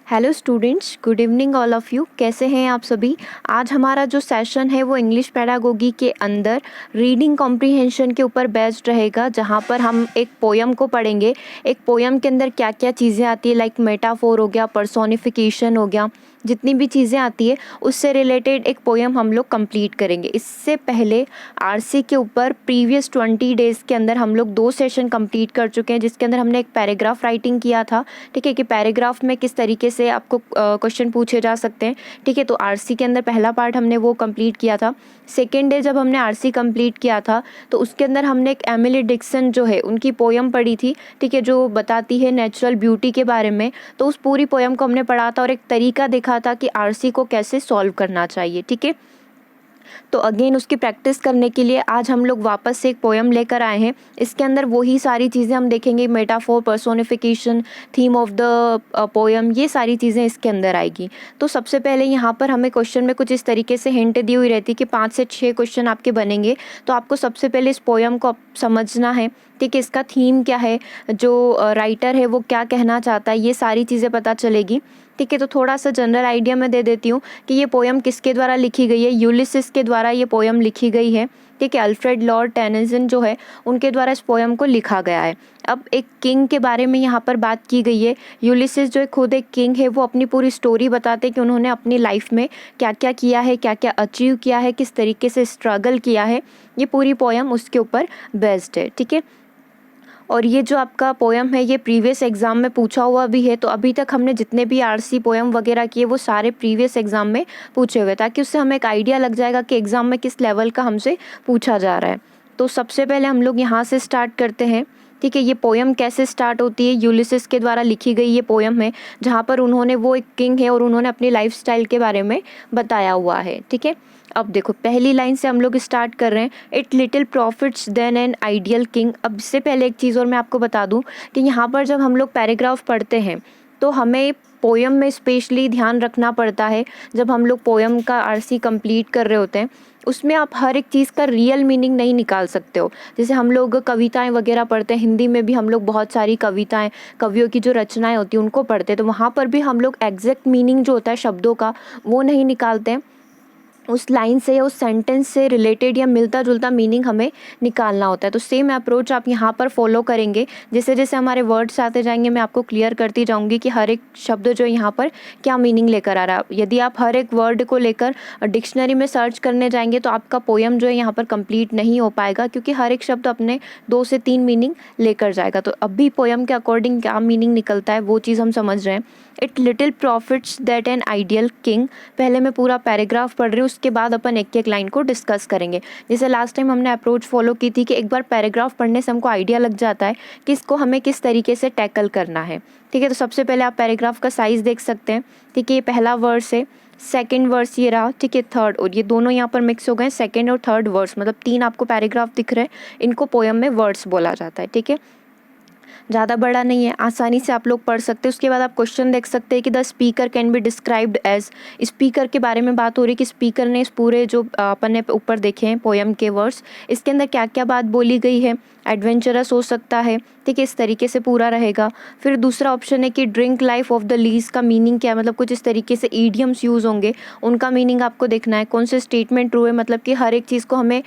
Hello students, good evening all of you. कैसे हैं आप सभी। आज हमारा जो सेशन है वो इंग्लिश पेडागोगी के अंदर रीडिंग कॉम्प्रिहेंशन के ऊपर बेस्ड रहेगा, जहाँ पर हम एक पोयम को पढ़ेंगे। एक पोयम के अंदर क्या क्या चीज़ें आती है, लाइक मेटाफोर हो गया, पर्सोनिफिकेशन हो गया, जितनी भी चीज़ें आती है उससे रिलेटेड एक पोयम हम लोग कंप्लीट करेंगे। इससे पहले आरसी के ऊपर प्रीवियस 20 डेज़ के अंदर हम लोग 2 सेशन कंप्लीट कर चुके हैं, जिसके अंदर हमने एक पैराग्राफ राइटिंग किया था। ठीक है, कि पैराग्राफ में किस तरीके से आपको क्वेश्चन पूछे जा सकते हैं। ठीक है, तो आरसी के अंदर पहला पार्ट हमने वो कंप्लीट किया था। सेकेंड डे जब हमने आरसी कंप्लीट किया था तो उसके अंदर हमने एक एमिली डिक्सन जो है उनकी पोयम पढ़ी थी। ठीक है, जो बताती है नेचुरल ब्यूटी के बारे में। तो उस पूरी पोयम को हमने पढ़ा था और एक तरीका देखा था कि आरसी को कैसे सॉल्व करना चाहिए। ठीक है, तो अगेन उसकी प्रैक्टिस करने के लिए आज हम लोग वापस से एक पोयम लेकर आए हैं। इसके अंदर वही सारी चीज़ें हम देखेंगे, metaphor, personification, theme of the poem, ये सारी चीज़ें इसके अंदर आएगी। तो सबसे पहले यहाँ पर हमें क्वेश्चन में कुछ इस तरीके से हिंट दी हुई रहती है कि 5 से 6 क्वेश्चन आपके बनेंगे। तो आपको सबसे पहले इस पोयम को समझना है। ठीक है, इसका थीम क्या है, जो राइटर है वो क्या कहना चाहता है, ये सारी चीज़ें पता चलेगी। ठीक है, तो थोड़ा सा जनरल आइडिया मैं दे देती हूँ कि ये पोयम किसके द्वारा लिखी गई है। यूलिसिस के द्वारा ये पोयम लिखी गई है। ठीक है, अल्फ्रेड लॉर्ड टेनिसन जो है उनके द्वारा इस पोयम को लिखा गया है। अब एक किंग के बारे में यहाँ पर बात की गई है। यूलिसिस जो है खुद एक किंग है, वो अपनी पूरी स्टोरी बताते हैं कि उन्होंने अपनी लाइफ में क्या क्या किया है, क्या क्या अचीव किया है, किस तरीके से स्ट्रगल किया है। ये पूरी पोयम उसके ऊपर बेस्ड है। ठीक है, और ये जो आपका पोयम है ये प्रीवियस एग्ज़ाम में पूछा हुआ भी है। तो अभी तक हमने जितने भी आरसी पोयम वगैरह किए वो सारे प्रीवियस एग्ज़ाम में पूछे हुए, ताकि उससे हमें एक आइडिया लग जाएगा कि एग्ज़ाम में किस लेवल का हमसे पूछा जा रहा है। तो सबसे पहले हम लोग यहाँ से स्टार्ट करते हैं। ठीक है, ये पोयम कैसे स्टार्ट होती है। यूलिसिस के द्वारा लिखी गई ये पोयम है, जहाँ पर उन्होंने, वो एक किंग है और उन्होंने अपनी लाइफस्टाइल के बारे में बताया हुआ है। ठीक है, अब देखो पहली लाइन से हम लोग स्टार्ट कर रहे हैं, it little profits then an ideal king. अब इससे पहले एक चीज़ और मैं आपको बता दूं कि यहाँ पर जब हम लोग पैराग्राफ पढ़ते हैं तो हमें पोयम में स्पेशली ध्यान रखना पड़ता है। जब हम लोग पोयम का आरसी कंप्लीट कर रहे होते हैं उसमें आप हर एक चीज़ का रियल मीनिंग नहीं निकाल सकते हो। जैसे हम लोग कविताएं वगैरह पढ़ते हैं, हिंदी में भी हम लोग बहुत सारी कविताएं, कवियों की जो रचनाएं होती हैं उनको पढ़ते हैं, तो वहाँ पर भी हम लोग एग्जैक्ट मीनिंग जो होता है शब्दों का वो नहीं निकालते हैं। उस लाइन से या उस सेंटेंस से रिलेटेड या मिलता जुलता मीनिंग हमें निकालना होता है। तो सेम अप्रोच आप यहाँ पर फॉलो करेंगे। जैसे जैसे हमारे वर्ड्स आते जाएंगे मैं आपको क्लियर करती जाऊँगी कि हर एक शब्द जो यहाँ पर क्या मीनिंग लेकर आ रहा है। यदि आप हर एक वर्ड को लेकर डिक्शनरी में सर्च करने जाएंगे तो आपका पोयम जो है यहाँ पर कंप्लीट नहीं हो पाएगा, क्योंकि हर एक शब्द अपने 2 से 3 मीनिंग लेकर जाएगा। तो अभी पोयम के अकॉर्डिंग क्या मीनिंग निकलता है वो चीज़ हम समझ रहे हैं। It little profits that an ideal king. पहले मैं पूरा पैराग्राफ पढ़ रही हूँ, उसके बाद अपन एक एक लाइन को डिस्कस करेंगे। जैसे लास्ट टाइम हमने अप्रोच फॉलो की थी कि एक बार पैराग्राफ पढ़ने से हमको आइडिया लग जाता है कि इसको हमें किस तरीके से टैकल करना है। ठीक है, तो सबसे पहले आप पैराग्राफ का साइज देख सकते हैं। ठीक है, ये पहला वर्स है, सेकेंड वर्स ये रहा। ठीक है, थर्ड, और ये दोनों यहाँ पर मिक्स हो गए, सेकेंड और थर्ड वर्स, मतलब 3 आपको पैराग्राफ दिख रहे हैं। इनको पोयम में वर्ड्स बोला जाता है। ठीक है, ज़्यादा बड़ा नहीं है, आसानी से आप लोग पढ़ सकते हैं। उसके बाद आप क्वेश्चन देख सकते हैं कि the speaker can be described as. Speaker के बारे में बात हो रही है कि स्पीकर ने इस पूरे जो अपन ने ऊपर देखे हैं पोयम के वर्ड्स, इसके अंदर क्या क्या बात बोली गई है। एडवेंचरस हो सकता है। ठीक है, इस तरीके से पूरा रहेगा। फिर दूसरा ऑप्शन है कि drink life of the lees का मीनिंग क्या है, मतलब कुछ इस तरीके से ईडियम्स यूज़ होंगे, उनका मीनिंग आपको देखना है। कौन से स्टेटमेंट ट्रू है, मतलब कि हर एक चीज़ को हमें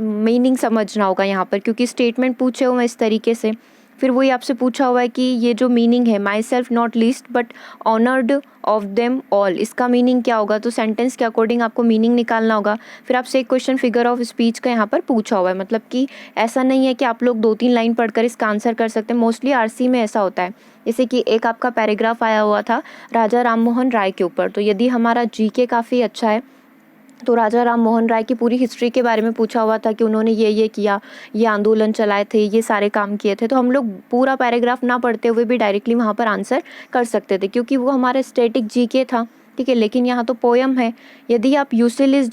मीनिंग समझना होगा यहाँ पर, क्योंकि स्टेटमेंट पूछे हुए हैं इस तरीके से। फिर वही आपसे पूछा हुआ है कि ये जो मीनिंग है, my self not least but honoured of them all, इसका मीनिंग क्या होगा। तो सेंटेंस के अकॉर्डिंग आपको मीनिंग निकालना होगा। फिर आपसे एक क्वेश्चन फिगर ऑफ स्पीच का यहाँ पर पूछा हुआ है, मतलब कि ऐसा नहीं है कि आप लोग 2-3 लाइन पढ़कर इसका आंसर कर सकते हैं। मोस्टली आरसी में ऐसा होता है। जैसे कि एक आपका पैराग्राफ आया हुआ था राजा राम मोहन राय के ऊपर, तो यदि हमारा जीके काफ़ी अच्छा है तो राजा राम मोहन राय की पूरी हिस्ट्री के बारे में पूछा हुआ था कि उन्होंने ये किया, ये आंदोलन चलाए थे, ये सारे काम किए थे, तो हम लोग पूरा पैराग्राफ ना पढ़ते हुए भी डायरेक्टली वहाँ पर आंसर कर सकते थे, क्योंकि वो हमारा स्टैटिक जीके था। ठीक है, लेकिन यहाँ तो पोयम है। यदि आप यूलिसिस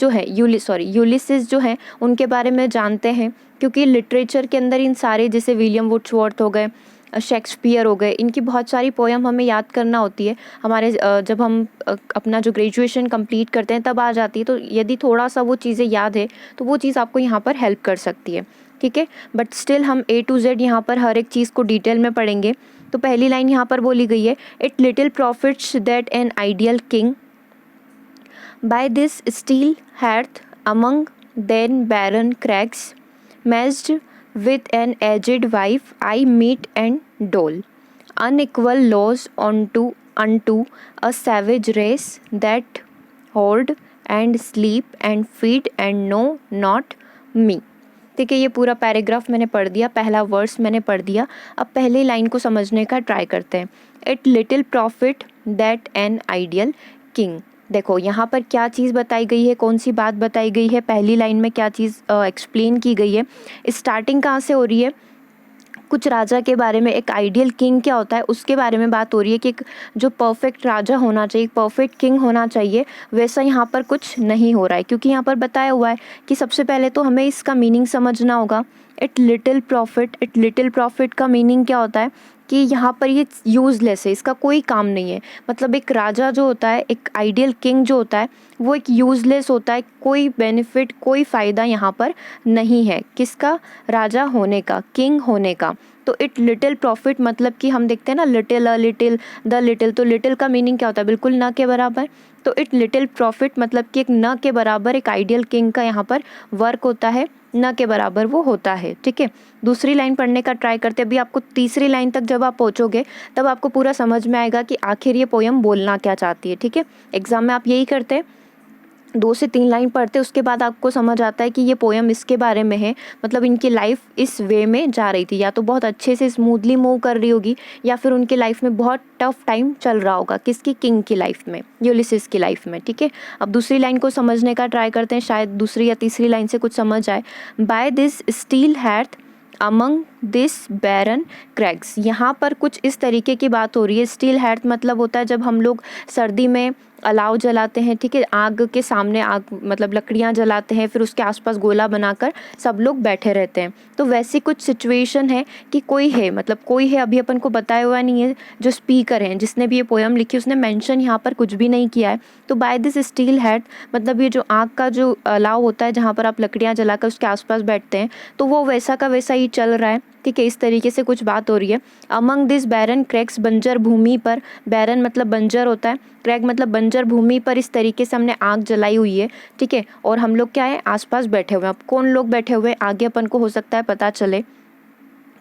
जो है उनके बारे में जानते हैं, क्योंकि लिटरेचर के अंदर इन सारे, जैसे विलियम वुड्सवर्थ हो गए, शेक्सपियर हो गए, इनकी बहुत सारी पोयम हमें याद करना होती है। हमारे जब हम अपना जो ग्रेजुएशन कंप्लीट करते हैं तब आ जाती है। तो यदि थोड़ा सा वो चीज़ें याद है तो वो चीज़ आपको यहाँ पर हेल्प कर सकती है। ठीक है, बट स्टिल हम A to Z यहाँ पर हर एक चीज़ को डिटेल में पढ़ेंगे। तो पहली लाइन यहाँ पर बोली गई है, it little profits that an ideal king by this still hearth among then barren crags matched with an aged wife I meet and dole, unequal laws unto a savage race that hoard and sleep and feed and know not me। ठीक है, ये पूरा paragraph मैंने पढ़ दिया, पहला verse मैंने पढ़ दिया। अब पहली लाइन को समझने का ट्राई करते हैं। It little profit that an ideal king. देखो यहाँ पर क्या चीज़ बताई गई है, कौन सी बात बताई गई है, पहली लाइन में क्या चीज़ एक्सप्लेन की गई है। स्टार्टिंग कहाँ से हो रही है, कुछ राजा के बारे में, एक आइडियल किंग क्या होता है उसके बारे में बात हो रही है कि एक जो परफेक्ट राजा होना चाहिए, परफेक्ट किंग होना चाहिए, वैसा यहाँ पर कुछ नहीं हो रहा है। क्योंकि यहाँ पर बताया हुआ है कि सबसे पहले तो हमें इसका मीनिंग समझना होगा। इट लिटिल प्रॉफिट का मीनिंग क्या होता है कि यहाँ पर ये यूज़लेस है, इसका कोई काम नहीं है। मतलब एक राजा जो होता है, एक आइडियल किंग जो होता है, वो एक यूज़लेस होता है, कोई बेनिफिट, कोई फ़ायदा यहाँ पर नहीं है किसका, राजा होने का, किंग होने का। तो इट लिटिल प्रॉफिट मतलब कि हम देखते हैं ना, little, a little, the little, तो लिटिल का मीनिंग क्या होता है, बिल्कुल न के बराबर। तो इट लिटिल प्रॉफिट मतलब कि एक न के बराबर एक आइडियल किंग का यहाँ पर वर्क होता है, न के बराबर वो होता है। ठीक है, दूसरी लाइन पढ़ने का ट्राई करते हैं। अभी आपको तीसरी लाइन तक जब आप पहुँचोगे तब आपको पूरा समझ में आएगा कि आखिर ये पोयम बोलना क्या चाहती है। ठीक है, एग्जाम में आप यही करते हैं, 2 से 3 लाइन पढ़ते उसके बाद आपको समझ आता है कि ये पोयम इसके बारे में है। मतलब इनकी लाइफ इस वे में जा रही थी, या तो बहुत अच्छे से स्मूथली मूव कर रही होगी, या फिर उनकी लाइफ में बहुत टफ टाइम चल रहा होगा। किसकी, किंग की लाइफ में, यूलिसिस की लाइफ में। ठीक है, अब दूसरी लाइन को समझने का ट्राई करते हैं, शायद दूसरी या तीसरी लाइन से कुछ समझ आए। By this still hearth among this barren crags, यहाँ पर कुछ इस तरीके की बात हो रही है। स्टील हैथ मतलब होता है जब हम लोग सर्दी में अलाव जलाते हैं, ठीक है, आग के सामने आग मतलब लकड़ियाँ जलाते हैं, फिर उसके आसपास गोला बनाकर सब लोग बैठे रहते हैं। तो वैसी कुछ सिचुएशन है कि कोई है, मतलब कोई है, अभी अपन को बताया हुआ नहीं है। जो स्पीकर हैं, जिसने भी ये पोयम लिखी, उसने मेंशन यहाँ पर कुछ भी नहीं किया है। तो बाय दिस स्टील हैथ मतलब ये जो आग का जो अलाव होता है, जहाँ पर आप लकड़ियाँ जलाकर उसके आसपास बैठते हैं, तो वो वैसा का वैसा ही चल रहा है। ठीक है, इस तरीके से कुछ बात हो रही है। अमंग दिस बैरन क्रैग्स, बंजर भूमि पर, बैरन मतलब बंजर होता है, क्रैग मतलब बंजर भूमि पर इस तरीके से हमने आग जलाई हुई है। ठीक है, और हम लोग क्या है, आसपास बैठे हुए हैं। अब कौन लोग बैठे हुए हैं आगे अपन को हो सकता है पता चले।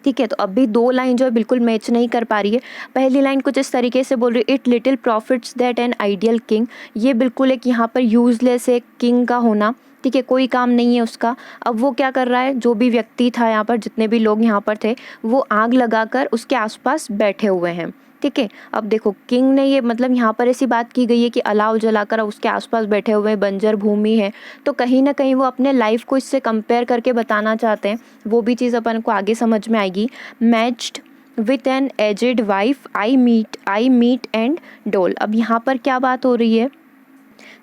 ठीक है, तो अभी 2 लाइन जो है बिल्कुल मैच नहीं कर पा रही है। पहली लाइन कुछ इस तरीके से बोल रही है, it little profits that an ideal king, ये बिल्कुल एक यहाँ पर यूजलेस है किंग का होना। ठीक है, कोई काम नहीं है उसका। अब वो क्या कर रहा है, जो भी व्यक्ति था यहाँ पर, जितने भी लोग यहाँ पर थे, वो आग लगाकर उसके आसपास बैठे हुए हैं। ठीक है, अब देखो किंग ने ये मतलब यहाँ पर ऐसी बात की गई है कि अलाव जलाकर उसके आसपास बैठे हुए बंजर भूमि है, तो कहीं ना कहीं वो अपने लाइफ को इससे कंपेयर करके बताना चाहते हैं। वो भी चीज़ अपन को आगे समझ में आएगी। Matched with an aged wife I mete and dole. अब यहाँ पर क्या बात हो रही है,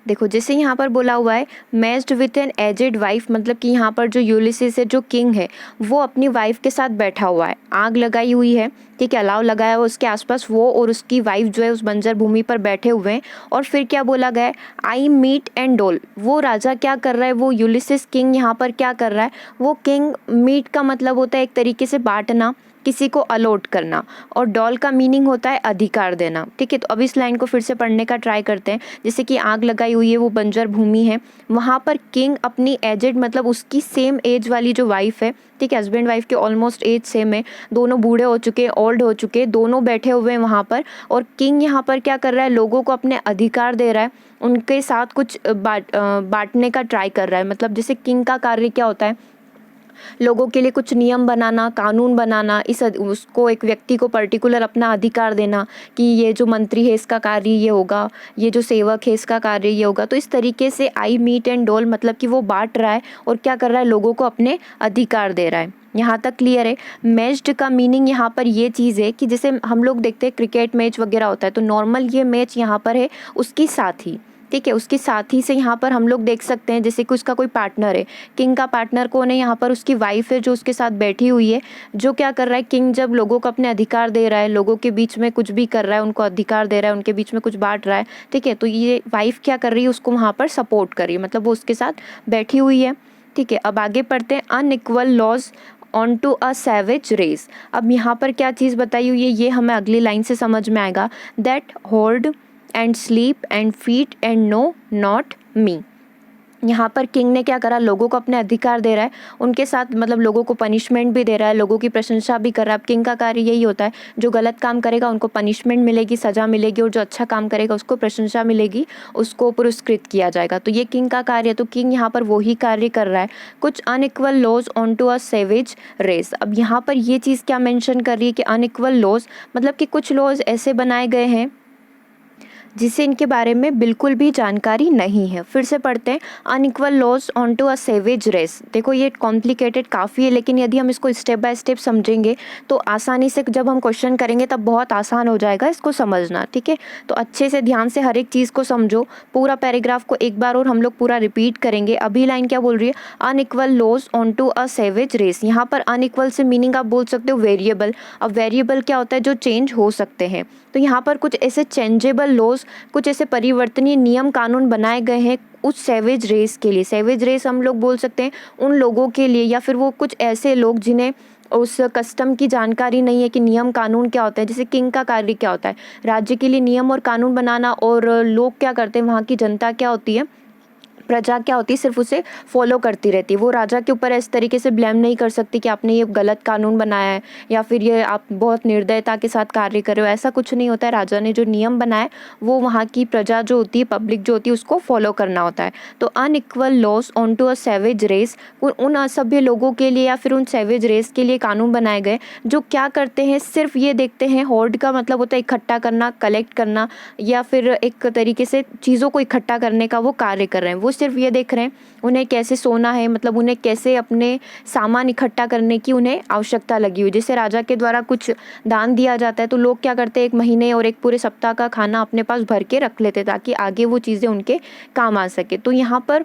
देखो जैसे यहाँ पर बोला हुआ है matched with an aged wife, मतलब कि यहाँ पर जो यूलिसिस है, जो किंग है, वो अपनी वाइफ के साथ बैठा हुआ है, आग लगाई हुई है। ठीक है, अलाव लगाया हुआ उसके आसपास, वो और उसकी वाइफ जो है उस बंजर भूमि पर बैठे हुए हैं। और फिर क्या बोला गया है, आई मीट एंड डोल, वो राजा क्या कर रहा है, वो यूलिसिस किंग यहाँ पर क्या कर रहा है, वो किंग, मीट का मतलब होता है एक तरीके से बांटना, किसी को अलॉट करना, और डॉल का मीनिंग होता है अधिकार देना। ठीक है, तो अब इस लाइन को फिर से पढ़ने का ट्राई करते हैं। जैसे कि आग लगाई हुई है, वो बंजर भूमि है, वहाँ पर किंग अपनी एजेड मतलब उसकी सेम एज वाली जो वाइफ है, ठीक है, हस्बैंड वाइफ की ऑलमोस्ट एज सेम है, दोनों बूढ़े हो चुके हैं, ओल्ड हो चुके हैं, दोनों बैठे हुए हैं वहाँ पर। और किंग यहाँ पर क्या कर रहा है, लोगों को अपने अधिकार दे रहा है, उनके साथ कुछ बांटने का ट्राई कर रहा है। मतलब जैसे किंग का कार्य क्या होता है, लोगों के लिए कुछ नियम बनाना, कानून बनाना, इस उसको एक व्यक्ति को पर्टिकुलर अपना अधिकार देना कि ये जो मंत्री है इसका कार्य ये होगा, ये जो सेवक है इसका कार्य ये होगा। तो इस तरीके से आई मीट एंड डोल मतलब कि वो बांट रहा है और क्या कर रहा है, लोगों को अपने अधिकार दे रहा है। यहाँ तक क्लियर है। मैच्ड का मीनिंग यहाँ पर ये चीज़ है कि जैसे हम लोग देखते हैं क्रिकेट मैच वगैरह होता है, तो नॉर्मल ये मैच यहाँ पर है उसकी साथी। ठीक है, उसके साथी से यहाँ पर हम लोग देख सकते हैं जैसे कि उसका कोई पार्टनर है, किंग का पार्टनर कौन है, यहाँ पर उसकी वाइफ है जो उसके साथ बैठी हुई है। जो क्या कर रहा है, किंग जब लोगों को अपने अधिकार दे रहा है, लोगों के बीच में कुछ भी कर रहा है, उनको अधिकार दे रहा है, उनके बीच में कुछ बांट रहा है। ठीक है, तो ये वाइफ क्या कर रही है, उसको वहाँ पर सपोर्ट कर रही है, मतलब वो उसके साथ बैठी हुई है। ठीक है, अब आगे पढ़ते हैं। Unequal laws unto a savage race. अब यहाँ पर क्या चीज़ बताई हुई है ये हमें अगली लाइन से समझ में आएगा। That hoard and sleep and feed and know not me. यहाँ पर किंग ने क्या करा, लोगों को अपने अधिकार दे रहा है, उनके साथ मतलब लोगों को पनिशमेंट भी दे रहा है, लोगों की प्रशंसा भी कर रहा है। अब किंग का कार्य यही होता है, जो गलत काम करेगा उनको पनिशमेंट मिलेगी, सज़ा मिलेगी, और जो अच्छा काम करेगा उसको प्रशंसा मिलेगी, उसको पुरस्कृत किया जाएगा। तो ये किंग का कार्य है। तो किंग यहाँ पर वही कार्य कर रहा है। कुछ unequal laws unto a savage race. अब यहाँ पर ये चीज़ क्या मेंशन कर रही है कि अनइक्वल लॉज मतलब कि कुछ लॉज ऐसे बनाए गए हैं जिसे इनके बारे में बिल्कुल भी जानकारी नहीं है। फिर से पढ़ते हैं, unequal laws unto a savage race. देखो ये कॉम्प्लिकेटेड काफ़ी है, लेकिन यदि हम इसको स्टेप बाय स्टेप समझेंगे तो आसानी से जब हम क्वेश्चन करेंगे तब बहुत आसान हो जाएगा इसको समझना। ठीक है, तो अच्छे से ध्यान से हर एक चीज़ को समझो। पूरा पैराग्राफ को एक बार और हम लोग पूरा रिपीट करेंगे। अभी लाइन क्या बोल रही है, unequal laws unto a savage race. यहाँ पर अनइक्वल से मीनिंग आप बोल सकते हो वेरिएबल। अब वेरिएबल क्या होता है, जो चेंज हो सकते हैं। तो यहाँ पर कुछ ऐसे चेंजेबल लॉज, कुछ ऐसे परिवर्तनीय नियम कानून बनाए गए हैं उस सैवेज रेस के लिए। सैवेज रेस हम लोग बोल सकते हैं उन लोगों के लिए, या फिर वो कुछ ऐसे लोग जिन्हें उस कस्टम की जानकारी नहीं है कि नियम कानून क्या होता है। जैसे किंग का कार्य क्या होता है, राज्य के लिए नियम और कानून बनाना, और लोग क्या करते हैं, वहाँ की जनता क्या होती है, प्रजा क्या होती है, सिर्फ उसे फॉलो करती रहती है। वो राजा के ऊपर इस तरीके से ब्लेम नहीं कर सकती कि आपने ये गलत कानून बनाया है, या फिर ये आप बहुत निर्दयता के साथ कार्य कर रहे हो। ऐसा कुछ नहीं होता है। राजा ने जो नियम बनाए वो वहाँ की प्रजा जो होती है, पब्लिक जो होती है, उसको फॉलो करना होता है। तो unequal laws unto a savage race, उन असभ्य लोगों के लिए या फिर उन सैवेज रेस के लिए कानून बनाए गए जो क्या करते हैं, सिर्फ ये देखते हैं। होर्ड का मतलब होता है इकट्ठा करना, कलेक्ट करना, या फिर एक तरीके से चीज़ों को इकट्ठा करने का वो कार्य कर रहे हैं। वो सिर्फ ये देख रहे हैं उन्हें कैसे सोना है, मतलब उन्हें कैसे अपने सामान इकट्ठा करने की उन्हें आवश्यकता लगी हुई। जैसे राजा के द्वारा कुछ दान दिया जाता है तो लोग क्या करते हैं, एक महीने और एक पूरे सप्ताह का खाना अपने पास भर के रख लेते ताकि आगे वो चीज़ें उनके काम आ सके। तो यहाँ पर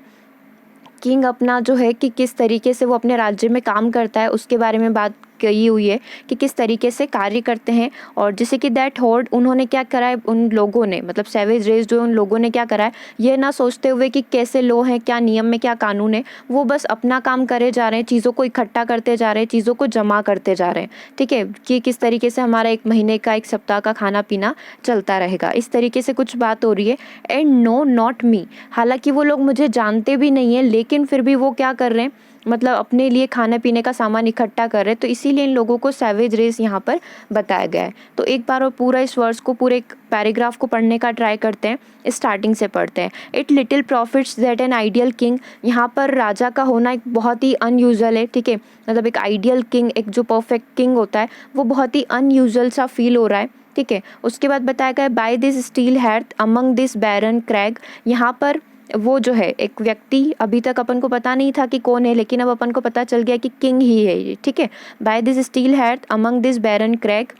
किंग अपना जो है कि किस तरीके से वो अपने राज्य में काम करता है उसके बारे में बात कही हुई है कि किस तरीके से कार्य करते हैं। और जैसे कि दैट होर्ड, उन्होंने क्या करा है, उन लोगों ने मतलब सैवेज रेस जो उन लोगों ने क्या करा है, ये ना सोचते हुए कि कैसे लो हैं, क्या नियम में क्या कानून है, वो बस अपना काम करे जा रहे हैं, चीज़ों को इकट्ठा करते जा रहे हैं, चीज़ों को जमा करते जा रहे हैं। ठीक है, कि किस तरीके से हमारा एक महीने का, एक सप्ताह का खाना पीना चलता रहेगा, इस तरीके से कुछ बात हो रही है। एंड नो नॉट मी, हालांकि वो लोग मुझे जानते भी नहीं है, लेकिन फिर भी वो क्या कर रहे हैं, मतलब अपने लिए खाने पीने का सामान इकट्ठा कर रहे हैं। तो इसीलिए इन लोगों को सैवेज रेस यहाँ पर बताया गया है। तो एक बार और पूरा इस वर्स को, पूरे पैराग्राफ को पढ़ने का ट्राई करते हैं। स्टार्टिंग से पढ़ते हैं। It little profits that an ideal king, यहाँ पर राजा का होना एक बहुत ही अनयूजुअल है। ठीक है, मतलब एक आइडियल किंग, एक जो परफेक्ट किंग होता है वो बहुत ही अनयूजुअल सा फील हो रहा है। ठीक है, उसके बाद बताया गया by this still hearth among this barren crag, यहाँ पर वो जो है एक व्यक्ति, अभी तक अपन को पता नहीं था कि कौन है, लेकिन अब अपन को पता चल गया कि किंग ही है ये। ठीक है, by this still hearth among this barren crag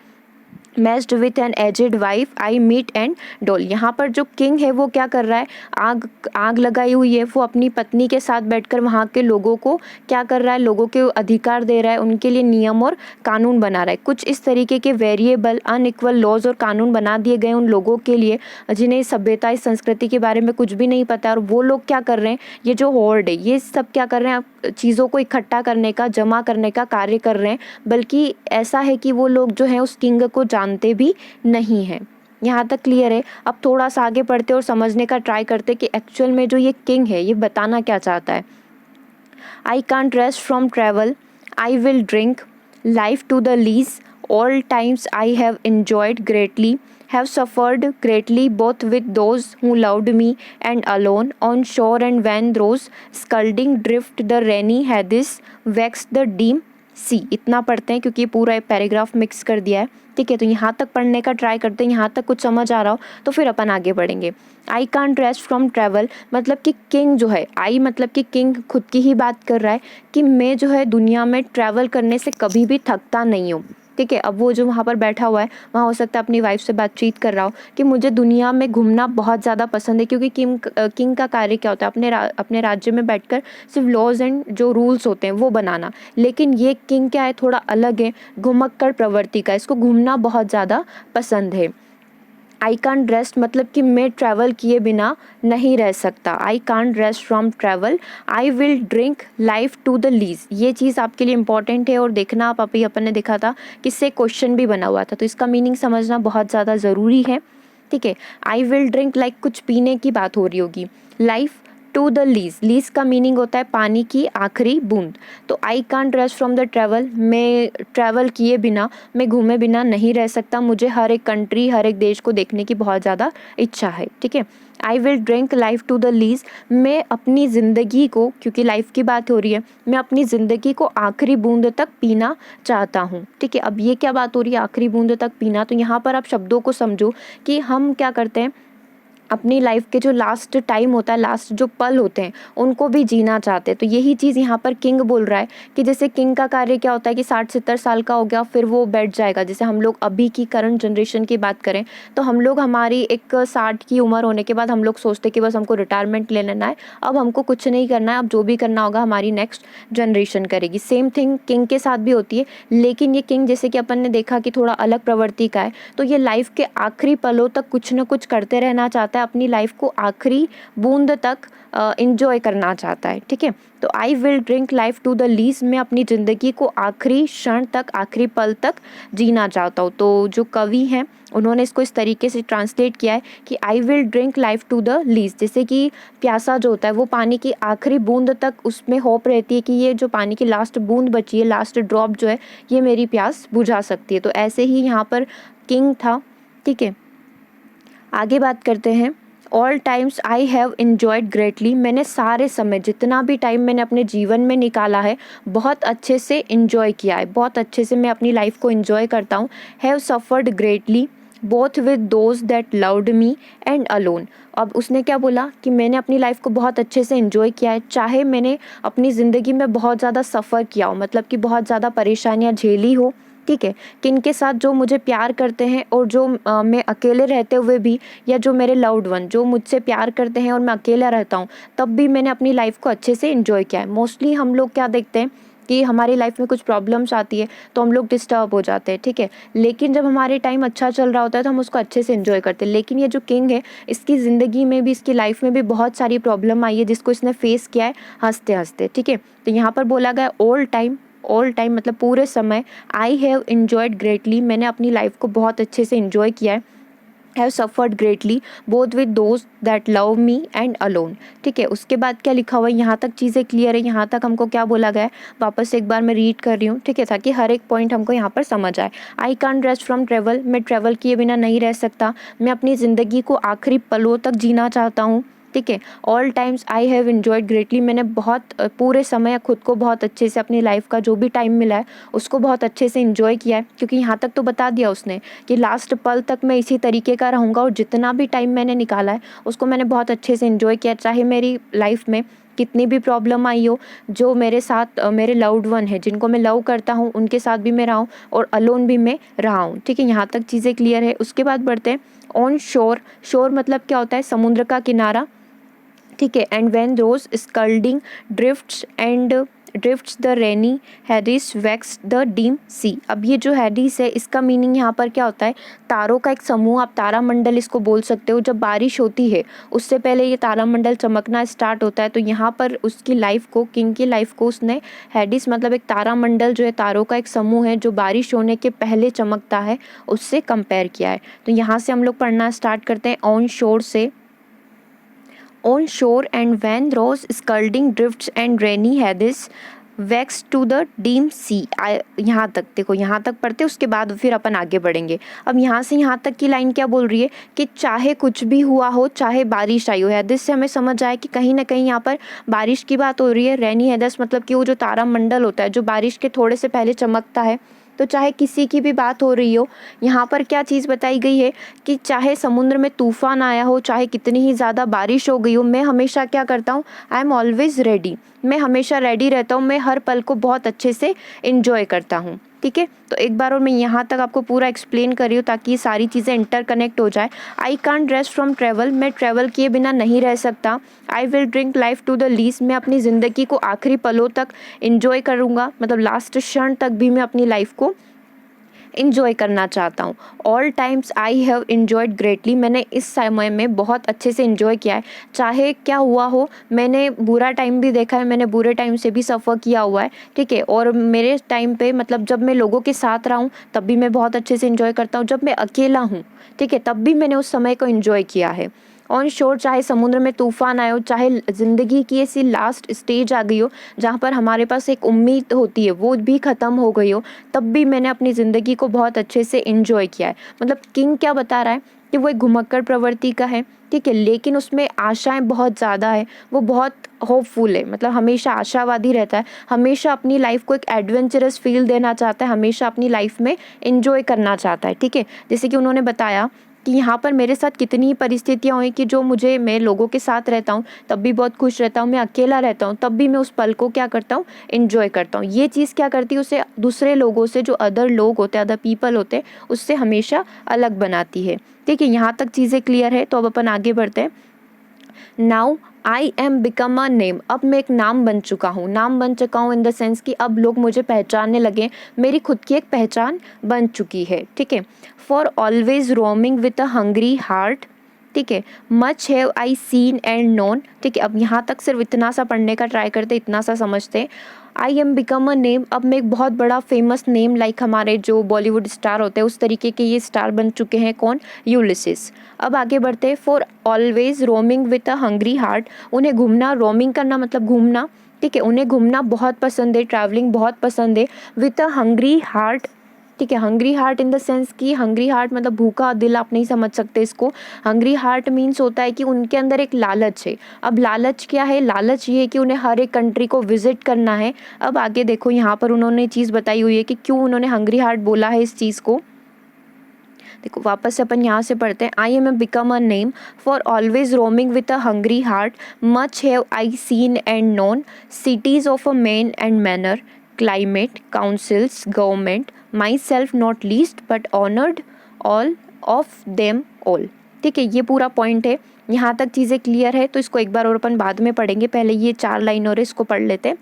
matched with an aged wife I mete and dole, यहाँ पर जो किंग है वो क्या कर रहा है, आग लगाई हुई है, वो अपनी पत्नी के साथ बैठकर वहाँ के लोगों को क्या कर रहा है, लोगों के अधिकार दे रहा है, उनके लिए नियम और कानून बना रहा है। कुछ इस तरीके के वेरिएबल अनइक्वल लॉज और कानून बना दिए गए उन लोगों के लिए जिन्हें सभ्यता, इस संस्कृति के बारे में कुछ भी नहीं पता। और वो लोग क्या कर रहे हैं, ये जो होर्ड है ये सब क्या कर रहे हैं, चीज़ों को इकट्ठा करने का, जमा करने का कार्य कर रहे हैं। बल्कि ऐसा है कि वो लोग जो हैं उस किंग को जानते भी नहीं हैं। यहाँ तक क्लियर है। अब थोड़ा सा आगे पढ़ते और समझने का ट्राई करते कि एक्चुअल में जो ये किंग है ये बताना क्या चाहता है। I can't rest from travel, I will drink life to the lees, all times I have enjoyed greatly, have suffered greatly both with those who loved me and alone on shore, and when those scalding drift the rainy Hades vexed the dim sea। इतना पढ़ते हैं क्योंकि पूरा paragraph mix कर दिया है। ठीक है, तो यहाँ तक पढ़ने का ट्राई करते हैं। यहाँ तक कुछ समझ आ रहा हो तो फिर अपन आगे बढ़ेंगे। आई कांट रेस्ट फ्रॉम ट्रैवल, मतलब कि किंग जो है, आई मतलब कि किंग खुद की ही बात कर रहा है कि मैं जो है दुनिया में ट्रैवल करने से कभी भी थकता नहीं हूँ। ठीक है, अब वो जो वहाँ पर बैठा हुआ है वहाँ हो सकता है अपनी वाइफ से बातचीत कर रहा हो कि मुझे दुनिया में घूमना बहुत ज़्यादा पसंद है। क्योंकि किंग का कार्य क्या होता है, अपने राज्य में बैठकर सिर्फ लॉज एंड जो रूल्स होते हैं वो बनाना। लेकिन ये किंग क्या है, थोड़ा अलग है, घुमक्कड़ प्रवृत्ति का, इसको घूमना बहुत ज़्यादा पसंद है। आई कांट रेस्ट मतलब कि मैं ट्रैवल किए बिना नहीं रह सकता। I can't rest from travel. I will drink life to the lees. ये चीज़ आपके लिए इंपॉर्टेंट है और देखना, आप अभी अपन ने देखा था कि इससे क्वेश्चन भी बना हुआ था, तो इसका मीनिंग समझना बहुत ज़्यादा ज़रूरी है। ठीक है, आई विल ड्रिंक लाइक कुछ पीने की बात हो रही होगी। Life to the lees, lees का मीनिंग होता है पानी की आखिरी बूंद। तो I can't rest from the travel, मैं ट्रैवल किए बिना, मैं घूमे बिना नहीं रह सकता, मुझे हर एक कंट्री, हर एक देश को देखने की बहुत ज़्यादा इच्छा है। ठीक है, I will drink life to the lees, मैं अपनी ज़िंदगी को, क्योंकि लाइफ की बात हो रही है, मैं अपनी ज़िंदगी को आखिरी बूंद तक पीना चाहता हूँ। ठीक है, अब ये क्या बात हो रही है आखिरी बूंद तक पीना, तो यहाँ पर आप शब्दों को समझो कि हम क्या करते हैं, अपनी लाइफ के जो लास्ट टाइम होता है, लास्ट जो पल होते हैं, उनको भी जीना चाहते हैं। तो यही चीज़ यहाँ पर किंग बोल रहा है कि जैसे किंग का कार्य क्या होता है कि 60-70 साल का हो गया फिर वो बैठ जाएगा। जैसे हम लोग अभी की करंट जनरेशन की बात करें तो हम लोग, हमारी एक 60 की उम्र होने के बाद हम लोग सोचते कि बस हमको रिटायरमेंट ले लेना है, अब हमको कुछ नहीं करना है, अब जो भी करना होगा हमारी नेक्स्ट जनरेशन करेगी। सेम थिंग किंग के साथ भी होती है, लेकिन ये किंग जैसे कि अपन ने देखा कि थोड़ा अलग प्रवृत्ति का है, तो ये लाइफ के आखिरी पलों तक कुछ ना कुछ करते रहना चाहता है, अपनी लाइफ को आखिरी बूंद तक इंजॉय करना चाहता है। ठीक है, तो I will drink life to the lees, मैं अपनी ज़िंदगी को आखिरी क्षण तक, आखिरी पल तक जीना चाहता हूँ। तो जो कवि हैं उन्होंने इसको इस तरीके से ट्रांसलेट किया है कि I will drink life to the lees, जैसे कि प्यासा जो होता है वो पानी की आखिरी बूंद तक उसमें होप रहती है कि ये जो पानी की लास्ट बूंद बची है, लास्ट ड्रॉप जो है, ये मेरी प्यास बुझा सकती है। तो ऐसे ही यहाँ पर किंग था। ठीक है, आगे बात करते हैं। All times I have enjoyed greatly, मैंने सारे समय, जितना भी टाइम मैंने अपने जीवन में निकाला है, बहुत अच्छे से इन्जॉय किया है, बहुत अच्छे से मैं अपनी लाइफ को इन्जॉय करता हूँ। Have suffered greatly both with those that loved me and alone. अब उसने क्या बोला कि मैंने अपनी लाइफ को बहुत अच्छे से इन्जॉय किया है, चाहे मैंने अपनी ज़िंदगी में बहुत ज़्यादा सफ़र किया हो, मतलब कि बहुत ज़्यादा परेशानियाँ झेली हो। ठीक है, किनके साथ, जो मुझे प्यार करते हैं और जो मैं अकेले रहते हुए भी, या जो मेरे लव्ड वन जो मुझसे प्यार करते हैं और मैं अकेला रहता हूँ, तब भी मैंने अपनी लाइफ को अच्छे से एंजॉय किया है। मोस्टली हम लोग क्या देखते हैं कि हमारी लाइफ में कुछ प्रॉब्लम्स आती है तो हम लोग डिस्टर्ब हो जाते हैं। ठीक है, लेकिन जब हमारे टाइम अच्छा चल रहा होता है तो हम उसको अच्छे से एंजॉय करते हैं। लेकिन ये जो किंग है, इसकी ज़िंदगी में भी, इसकी लाइफ में भी बहुत सारी प्रॉब्लम आई है जिसको इसने फेस किया है हंसते हंसते। ठीक है, तो यहाँ पर बोला गया ऑल टाइम, ऑल टाइम मतलब पूरे समय। आई हैव इन्जॉयड ग्रेटली, मैंने अपनी लाइफ को बहुत अच्छे से इन्जॉय किया है। Have suffered greatly both with those that love me and alone. ठीक है, उसके बाद क्या लिखा हुआ है, यहाँ तक चीज़ें क्लियर है। यहाँ तक हमको क्या बोला गया है, वापस एक बार मैं रीड कर रही हूँ। ठीक है, ताकि हर एक पॉइंट हमको यहाँ पर समझ आए। आई कांट रेस्ट फ्रॉम ट्रेवल, मैं ट्रैवल किए बिना नहीं रह सकता, मैं अपनी ज़िंदगी को आखिरी पलों तक जीना चाहता हूँ। ठीक है, all times I have enjoyed greatly, मैंने बहुत पूरे समय खुद को बहुत अच्छे से, अपनी लाइफ का जो भी टाइम मिला है उसको बहुत अच्छे से इन्जॉय किया है। क्योंकि यहाँ तक तो बता दिया उसने कि लास्ट पल तक मैं इसी तरीके का रहूँगा, और जितना भी टाइम मैंने निकाला है उसको मैंने बहुत अच्छे से इन्जॉय किया, चाहे मेरी लाइफ में कितनी भी प्रॉब्लम आई हो, जो मेरे साथ मेरे लव्ड वन है, जिनको मैं लव करता हूँ, उनके साथ भी मैं रहा हूँ और अलोन भी मैं रहा हूँ। ठीक है, यहाँ तक चीज़ें क्लियर है। उसके बाद बढ़ते हैं ऑन शोर। शोर मतलब क्या होता है, समुद्र का किनारा। ठीक है, and when rose scudding drifts the rainy Hyades vex the dim sea. अब ये जो हैडिस है, इसका मीनिंग यहाँ पर क्या होता है, तारों का एक समूह, आप तारामंडल इसको बोल सकते हो। जब बारिश होती है उससे पहले ये तारामंडल चमकना स्टार्ट होता है, तो यहाँ पर उसकी लाइफ को, किंग की लाइफ को, उसने हैडिस मतलब एक तारामंडल जो है, तारों का एक समूह है जो बारिश होने के पहले चमकता है, उससे कंपेयर किया है। तो यहाँ से हम लोग पढ़ना स्टार्ट करते हैं ऑन शोर से। On shore and when rose scalding drifts and rainy hadis vex to the dim sea. यहाँ तक देखो, यहाँ तक पढ़ते उसके बाद फिर अपन आगे बढ़ेंगे। अब यहाँ से यहाँ तक की लाइन क्या बोल रही है कि चाहे कुछ भी हुआ हो, चाहे बारिश आई हो, हैदिस से हमें समझ आए कि कहीं ना कहीं यहाँ पर बारिश की बात हो रही है। रैनी हैदिस मतलब कि वो जो तारामंडल होता है जो बारिश के थोड़े से पहले चमकता है। तो चाहे किसी की भी बात हो रही हो, यहाँ पर क्या चीज़ बताई गई है कि चाहे समुद्र में तूफान आया हो, चाहे कितनी ही ज़्यादा बारिश हो गई हो, मैं हमेशा क्या करता हूँ, आई एम ऑलवेज रेडी, मैं हमेशा रेडी रहता हूँ, मैं हर पल को बहुत अच्छे से एंजॉय करता हूँ। ठीक है, तो एक बार और मैं यहाँ तक आपको पूरा एक्सप्लेन कर रही हूँ ताकि ये सारी चीज़ें इंटरकनेक्ट हो जाए। I can't rest from travel, मैं ट्रैवल किए बिना नहीं रह सकता। I will drink life to the lees, मैं अपनी ज़िंदगी को आखिरी पलों तक एंजॉय करूँगा, मतलब लास्ट क्षण तक भी मैं अपनी लाइफ को इन्जॉय करना चाहता हूँ। All times I have enjoyed greatly, मैंने इस समय में बहुत अच्छे से इन्जॉय किया है। चाहे क्या हुआ हो, मैंने बुरा टाइम भी देखा है, मैंने बुरे टाइम से भी सफ़र किया हुआ है, ठीक है। और मेरे टाइम पे मतलब जब मैं लोगों के साथ रहा हूँ तब भी मैं बहुत अच्छे से इन्जॉय करता हूँ, जब मैं अकेला हूँ, ठीक है, तब भी मैंने उस समय को इन्जॉय किया है। ऑन शोर, चाहे समुद्र में तूफान आए हो, चाहे ज़िंदगी की ऐसी लास्ट स्टेज आ गई हो जहाँ पर हमारे पास एक उम्मीद होती है वो भी ख़त्म हो गई हो, तब भी मैंने अपनी ज़िंदगी को बहुत अच्छे से इन्जॉय किया है। मतलब किंग क्या बता रहा है कि वो एक घुमक्कड़ प्रवृत्ति का है, ठीक है, लेकिन उसमें आशाएं बहुत ज़्यादा है, वो बहुत होपफुल है, मतलब हमेशा आशावादी रहता है, हमेशा अपनी लाइफ को एक एडवेंचरस फील देना चाहता है, हमेशा अपनी लाइफ में एंजॉय करना चाहता है, ठीक है। जैसे कि उन्होंने बताया कि यहाँ पर मेरे साथ कितनी ही परिस्थितियाँ हुई कि जो मैं लोगों के साथ रहता हूँ तब भी बहुत खुश रहता हूँ, मैं अकेला रहता हूँ तब भी मैं उस पल को क्या करता हूँ, एंजॉय करता हूँ। ये चीज़ क्या करती है, उसे दूसरे लोगों से, जो अदर लोग होते हैं, अदर पीपल होते हैं, उससे हमेशा अलग बनाती है, ठीक है। यहाँ तक चीज़ें क्लियर है, तो अब अपन आगे बढ़ते हैं। Now I am become a name, अब मैं एक नाम बन चुका हूँ, नाम बन चुका हूँ इन द सेंस कि अब लोग मुझे पहचानने लगे, मेरी खुद की एक पहचान बन चुकी है, ठीक है। For always roaming with a hungry heart, ठीक है, much have I seen and known, ठीक है। अब यहाँ तक सिर्फ इतना सा पढ़ने का ट्राई करते, इतना सा समझते। I am become a name, अब मैं एक बहुत बड़ा फेमस नेम, लाइक हमारे जो बॉलीवुड स्टार होते हैं उस तरीके के ये स्टार बन चुके हैं। कौन? यूलिसिस। अब आगे बढ़ते हैं। For always roaming with a hungry heart, उन्हें घूमना, रोमिंग करना मतलब घूमना, ठीक है, उन्हें घूमना बहुत पसंद है, ट्रैवलिंग बहुत पसंद है। विद अ हंग्री हार्ट, ठीक है, hungry heart in the sense कि हंग्री हार्ट मतलब भूखा दिल, आप नहीं समझ सकते इसको। हंग्री हार्ट मीन्स होता है कि उनके अंदर एक लालच है। अब लालच क्या है? लालच ये है कि उन्हें हर एक कंट्री को विजिट करना है। अब आगे देखो, यहाँ पर उन्होंने चीज़ बताई हुई है कि क्यों उन्होंने हंग्री हार्ट बोला है इस चीज़ को। देखो वापस से अपन यहाँ से पढ़ते हैं। I am a become a name for always roaming with a hungry heart, much have I seen and known, cities of a man and manners, climate, councils, government, myself not least, but honored all of them all। ठीक है, ये पूरा point है। यहाँ तक चीज़ें clear है, तो इसको एक बार और अपन बाद में पढ़ेंगे, पहले ये 4 लाइन और इसको पढ़ लेते हैं।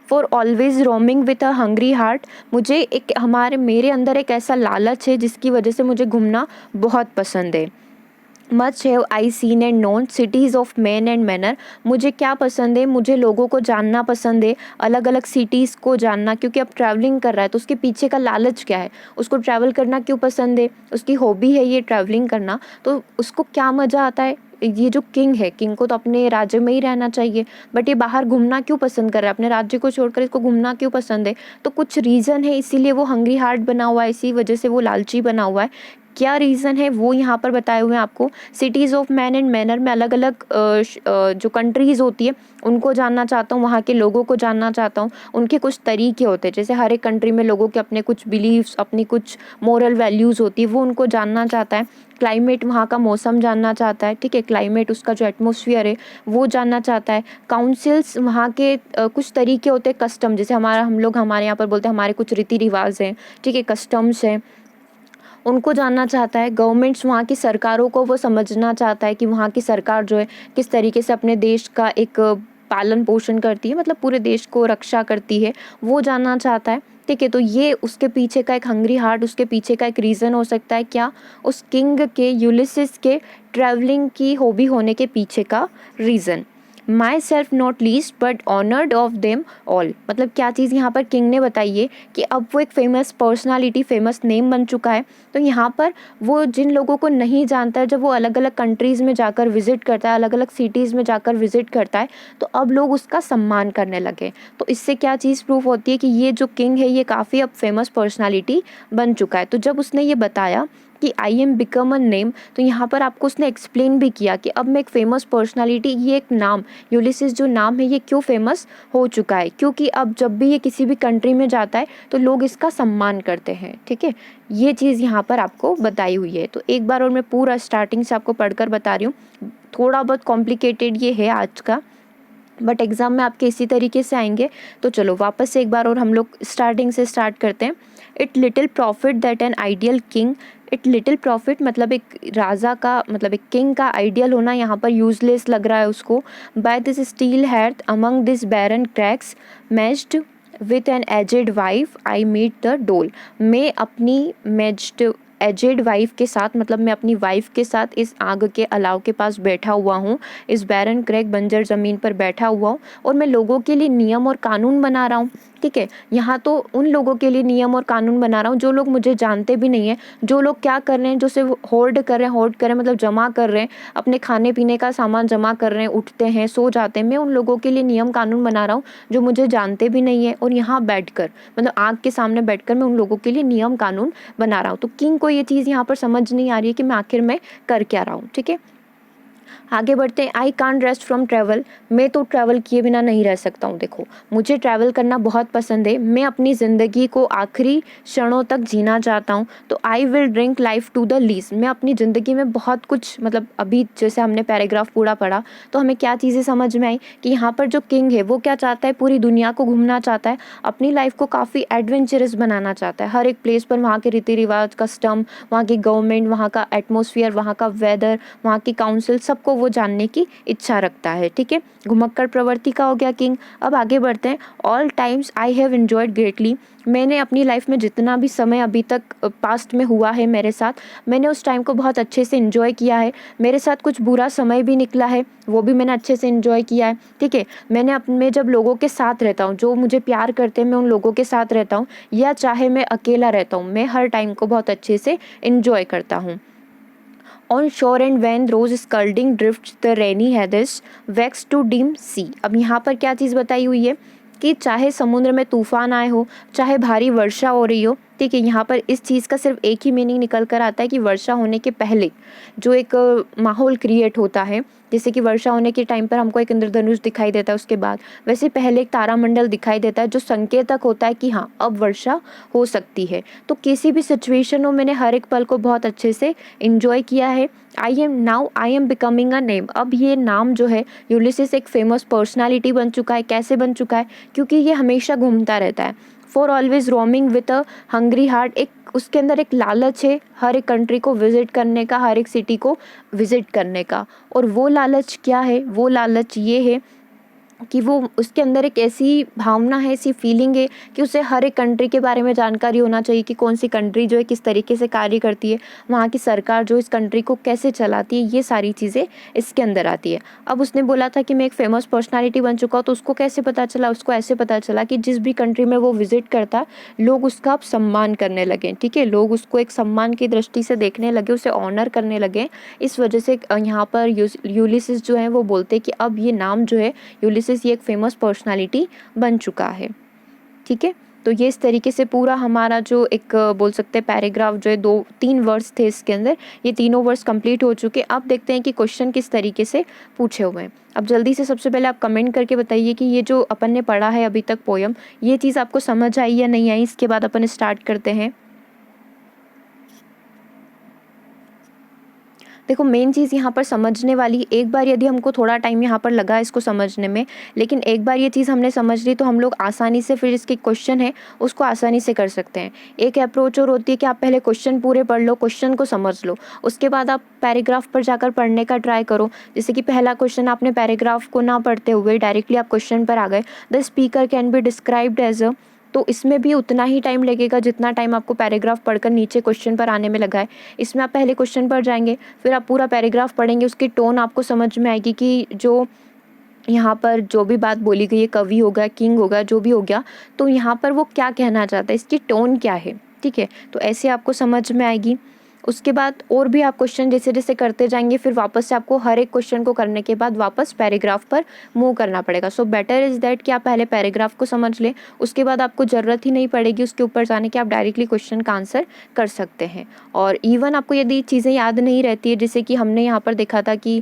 For always roaming with a hungry heart, मुझे एक मेरे अंदर एक ऐसा लालच है जिसकी वजह से मुझे घूमना बहुत पसंद है। Much have I seen and known, cities of man and manner, मुझे क्या पसंद है, मुझे लोगों को जानना पसंद है, अलग अलग सिटीज़ को जानना, क्योंकि अब ट्रैवलिंग कर रहा है तो उसके पीछे का लालच क्या है, उसको ट्रैवल करना क्यों पसंद है, उसकी हॉबी है ये ट्रैवलिंग करना, तो उसको क्या मज़ा आता है। ये जो किंग है, किंग को तो अपने राज्य में ही रहना चाहिए, बट ये बाहर घूमना क्यों पसंद कर रहा है, अपने राज्य को छोड़कर इसको घूमना क्यों पसंद है, तो कुछ रीज़न है, इसीलिए वो हंग्री हार्ट बना हुआ है, इसी वजह से वो लालची बना हुआ है। क्या रीज़न है वो यहाँ पर बताए हुए हैं आपको। Cities of man and manner में अलग अलग जो कंट्रीज़ होती है उनको जानना चाहता हूँ, वहाँ के लोगों को जानना चाहता हूँ, उनके कुछ तरीके होते हैं, जैसे हर एक कंट्री में लोगों के अपने कुछ बिलीव्स, अपनी कुछ मोरल वैल्यूज़ होती है, वो उनको जानना चाहता है। क्लाइमेट, वहाँ का मौसम जानना चाहता है, ठीक है, क्लाइमेट, उसका जो एटमॉस्फेयर है वो जानना चाहता है। काउंसिल्स, वहाँ के कुछ तरीके होते हैं, कस्टम, जैसे हमारे यहाँ पर बोलते हैं हमारे कुछ रीति रिवाज हैं, ठीक है, कस्टम्स हैं, उनको जानना चाहता है। गवर्नमेंट्स, वहाँ की सरकारों को वो समझना चाहता है कि वहाँ की सरकार जो है किस तरीके से अपने देश का एक पालन पोषण करती है, मतलब पूरे देश को रक्षा करती है, वो जानना चाहता है, ठीक है। तो ये उसके पीछे का एक हंग्री हार्ट, उसके पीछे का एक रीज़न हो सकता है। क्या? उस किंग के, यूलिसिस के ट्रैवलिंग की हॉबी होने के पीछे का reason. My self not least but honoured of them all, मतलब क्या चीज़ यहाँ पर किंग ने बताई है कि अब वो एक फेमस पर्सनालिटी, फेमस नेम बन चुका है, तो यहाँ पर वो जिन लोगों को नहीं जानता है, जब वो अलग अलग कंट्रीज़ में जाकर विजिट करता है, अलग अलग सिटीज़ में जाकर विजिट करता है, तो अब लोग उसका सम्मान करने लगे। तो इससे क्या चीज़ प्रूफ होती है कि ये जो किंग है ये काफ़ी अब फेमस पर्सनालिटी बन चुका है। तो जब उसने ये बताया कि I am become a name, तो यहाँ पर आपको उसने एक्सप्लेन भी किया कि अब मैं एक फेमस पर्सनालिटी, ये एक नाम, यूलिसिस जो नाम है ये क्यों फेमस हो चुका है, क्योंकि अब जब भी ये किसी भी कंट्री में जाता है तो लोग इसका सम्मान करते हैं, ठीक है। ये चीज़ यहाँ पर आपको बताई हुई है। तो एक बार और मैं पूरा स्टार्टिंग से आपको पढ़कर बता रही हूँ, थोड़ा बहुत कॉम्प्लिकेटेड ये है आज का, बट एग्ज़ाम में आपके इसी तरीके से आएंगे। तो चलो वापस से एक बार और हम लोग स्टार्टिंग से स्टार्ट करते हैं। It little profit that an ideal king, it little profit मतलब एक राजा का, मतलब एक किंग का आइडियल होना यहाँ पर यूजलेस लग रहा है उसको। By this still hearth among this barren crags matched with an aged wife I mete the dole. मैं अपनी एजेड वाइफ के साथ, मतलब मैं अपनी वाइफ के साथ इस आग के अलाव के पास बैठा हुआ हूँ, इस बैरन क्रैक बंजर ज़मीन पर बैठा हुआ हूँ और मैं लोगों के लिए नियम और कानून बना रहा हूँ। ठीक है, यहाँ तो उन लोगों के लिए नियम और कानून बना रहा हूँ जो लोग मुझे जानते भी नहीं है, जो लोग क्या कर रहे हैं, जो सिर्फ होर्ड कर रहे हैं, मतलब जमा कर रहे हैं, अपने खाने पीने का सामान जमा कर रहे हैं, उठते हैं सो जाते हैं। मैं उन लोगों के लिए नियम कानून बना रहा हूँ जो मुझे जानते भी नहीं है, और यहाँ बैठकर, मतलब आग के सामने बैठकर मैं उन लोगों के लिए नियम कानून बना रहा हूँ। तो किंग को ये चीज़ यहाँ पर समझ नहीं आ रही है कि मैं आखिर में कर क्या रहा हूँ। ठीक है, आगे बढ़ते हैं। आई कांट रेस्ट फ्रॉम ट्रैवल। मैं तो ट्रैवल किए बिना नहीं रह सकता हूँ। देखो, मुझे ट्रैवल करना बहुत पसंद है। मैं अपनी ज़िंदगी को आखिरी क्षणों तक जीना चाहता हूँ। तो I will drink life to the least. मैं अपनी ज़िंदगी में बहुत कुछ, मतलब अभी जैसे हमने पैराग्राफ पूरा पढ़ा तो हमें क्या चीज़ें समझ में आई कि यहाँ पर जो किंग है वो क्या चाहता है, पूरी दुनिया को घूमना चाहता है, अपनी लाइफ को काफ़ी एडवेंचरस बनाना चाहता है। हर एक प्लेस पर वहाँ के रीति रिवाज, कस्टम, वहाँ की गवर्नमेंट, वहाँ का एटमोसफियर, वहाँ का वेदर, वहाँ की काउंसिल, सबको वो जानने की इच्छा रखता है। ठीक है, घुमक्कड़ प्रवृत्ति का हो गया किंग। अब आगे बढ़ते हैं। All times I have enjoyed greatly. मैंने अपनी लाइफ में जितना भी समय अभी तक पास्ट में हुआ है मेरे साथ, मैंने उस टाइम को बहुत अच्छे से एंजॉय किया है। मेरे साथ कुछ बुरा समय भी निकला है, वो भी मैंने अच्छे से एंजॉय किया है। ठीक है, मैंने अपने जब लोगों के साथ रहता हूँ, जो मुझे प्यार करते हैं, मैं उन लोगों के साथ रहता हूँ, या चाहे मैं अकेला रहता हूँ, मैं हर टाइम को बहुत अच्छे से एंजॉय करता हूँ। On shore and when rose scalding drifts the rainy heathers vex to dim sea। अब यहाँ पर क्या चीज़ बताई हुई है कि चाहे समुद्र में तूफान आए हो, चाहे भारी वर्षा हो रही हो, ठीक है, यहाँ पर इस चीज़ का सिर्फ एक ही मीनिंग निकल कर आता है कि वर्षा होने के पहले जो एक माहौल क्रिएट होता है, जैसे कि वर्षा होने के टाइम पर हमको एक इंद्रधनुष दिखाई देता है, उसके बाद वैसे पहले एक तारामंडल दिखाई देता है जो संकेतक होता है कि हाँ अब वर्षा हो सकती है। तो किसी भी सिचुएशन में मैंने हर एक पल को बहुत अच्छे से इंजॉय किया है। I am becoming a name. अब ये नाम जो है, यूलिसिस एक फेमस पर्सनालिटी बन चुका है। कैसे बन चुका है? क्योंकि ये हमेशा घूमता रहता है। For always roaming with a hungry heart. एक उसके अंदर एक लालच है हर एक कंट्री को विजिट करने का, हर एक सिटी को विजिट करने का। और वो लालच क्या है? वो लालच ये है कि वो उसके अंदर एक ऐसी भावना है, ऐसी फीलिंग है कि उसे हर एक कंट्री के बारे में जानकारी होना चाहिए कि कौन सी कंट्री जो है किस तरीके से कार्य करती है, वहाँ की सरकार जो इस कंट्री को कैसे चलाती है, ये सारी चीज़ें इसके अंदर आती है। अब उसने बोला था कि मैं एक फेमस पर्सनालिटी बन चुका हूँ, तो उसको कैसे पता चला? उसको ऐसे पता चला कि जिस भी कंट्री में वो विजिट करता, लोग उसका अब सम्मान करने लगे। ठीक है, लोग उसको एक सम्मान की दृष्टि से देखने लगे, उसे ऑनर करने लगे। इस वजह से यहाँ पर यूलिसिस जो है वो बोलते कि अब ये नाम जो है यूलिसिस, ये एक फेमस पर्सनालिटी बन चुका है। ठीक है, तो ये इस तरीके से पूरा हमारा जो एक बोल सकते हैं पैराग्राफ जो है, 2-3 वर्ड्स थे इसके अंदर, ये तीनों वर्ड्स कंप्लीट हो चुके। अब देखते हैं कि क्वेश्चन किस तरीके से पूछे हुए हैं। अब जल्दी से सबसे पहले आप कमेंट करके बताइए कि ये जो अपन ने पढ़ा है अभी तक पोयम, ये चीज़ आपको समझ आई या नहीं आई। इसके बाद अपन स्टार्ट करते हैं। देखो, मेन चीज़ यहाँ पर समझने वाली, एक बार यदि हमको थोड़ा टाइम यहाँ पर लगा इसको समझने में, लेकिन एक बार ये चीज़ हमने समझ ली तो हम लोग आसानी से फिर इसके क्वेश्चन है उसको आसानी से कर सकते हैं। एक अप्रोच और होती है कि आप पहले क्वेश्चन पूरे पढ़ लो, क्वेश्चन को समझ लो, उसके बाद आप पैराग्राफ पर जाकर पढ़ने का ट्राई करो। जैसे कि पहला क्वेश्चन आपने पैराग्राफ को ना पढ़ते हुए डायरेक्टली आप क्वेश्चन पर आ गए, the speaker can be described as a, तो इसमें भी उतना ही टाइम लगेगा जितना टाइम आपको पैराग्राफ पढ़कर नीचे क्वेश्चन पर आने में लगा है। इसमें आप पहले क्वेश्चन पर जाएंगे, फिर आप पूरा पैराग्राफ पढ़ेंगे, उसकी टोन आपको समझ में आएगी कि जो यहाँ पर जो भी बात बोली गई है, कवि होगा, किंग होगा, जो भी हो गया, तो यहाँ पर वो क्या कहना चाहता है, इसकी टोन क्या है। ठीक है, तो ऐसे आपको समझ में आएगी। उसके बाद और भी आप क्वेश्चन जैसे जैसे करते जाएंगे, फिर वापस से आपको हर एक क्वेश्चन को करने के बाद वापस पैराग्राफ पर मूव करना पड़ेगा। सो बेटर इज़ दैट कि आप पहले पैराग्राफ को समझ लें, उसके बाद आपको ज़रूरत ही नहीं पड़ेगी उसके ऊपर जाने की, आप डायरेक्टली क्वेश्चन का आंसर कर सकते हैं। और इवन आपको यदि चीज़ें याद नहीं रहती है, जैसे कि हमने यहाँ पर देखा था कि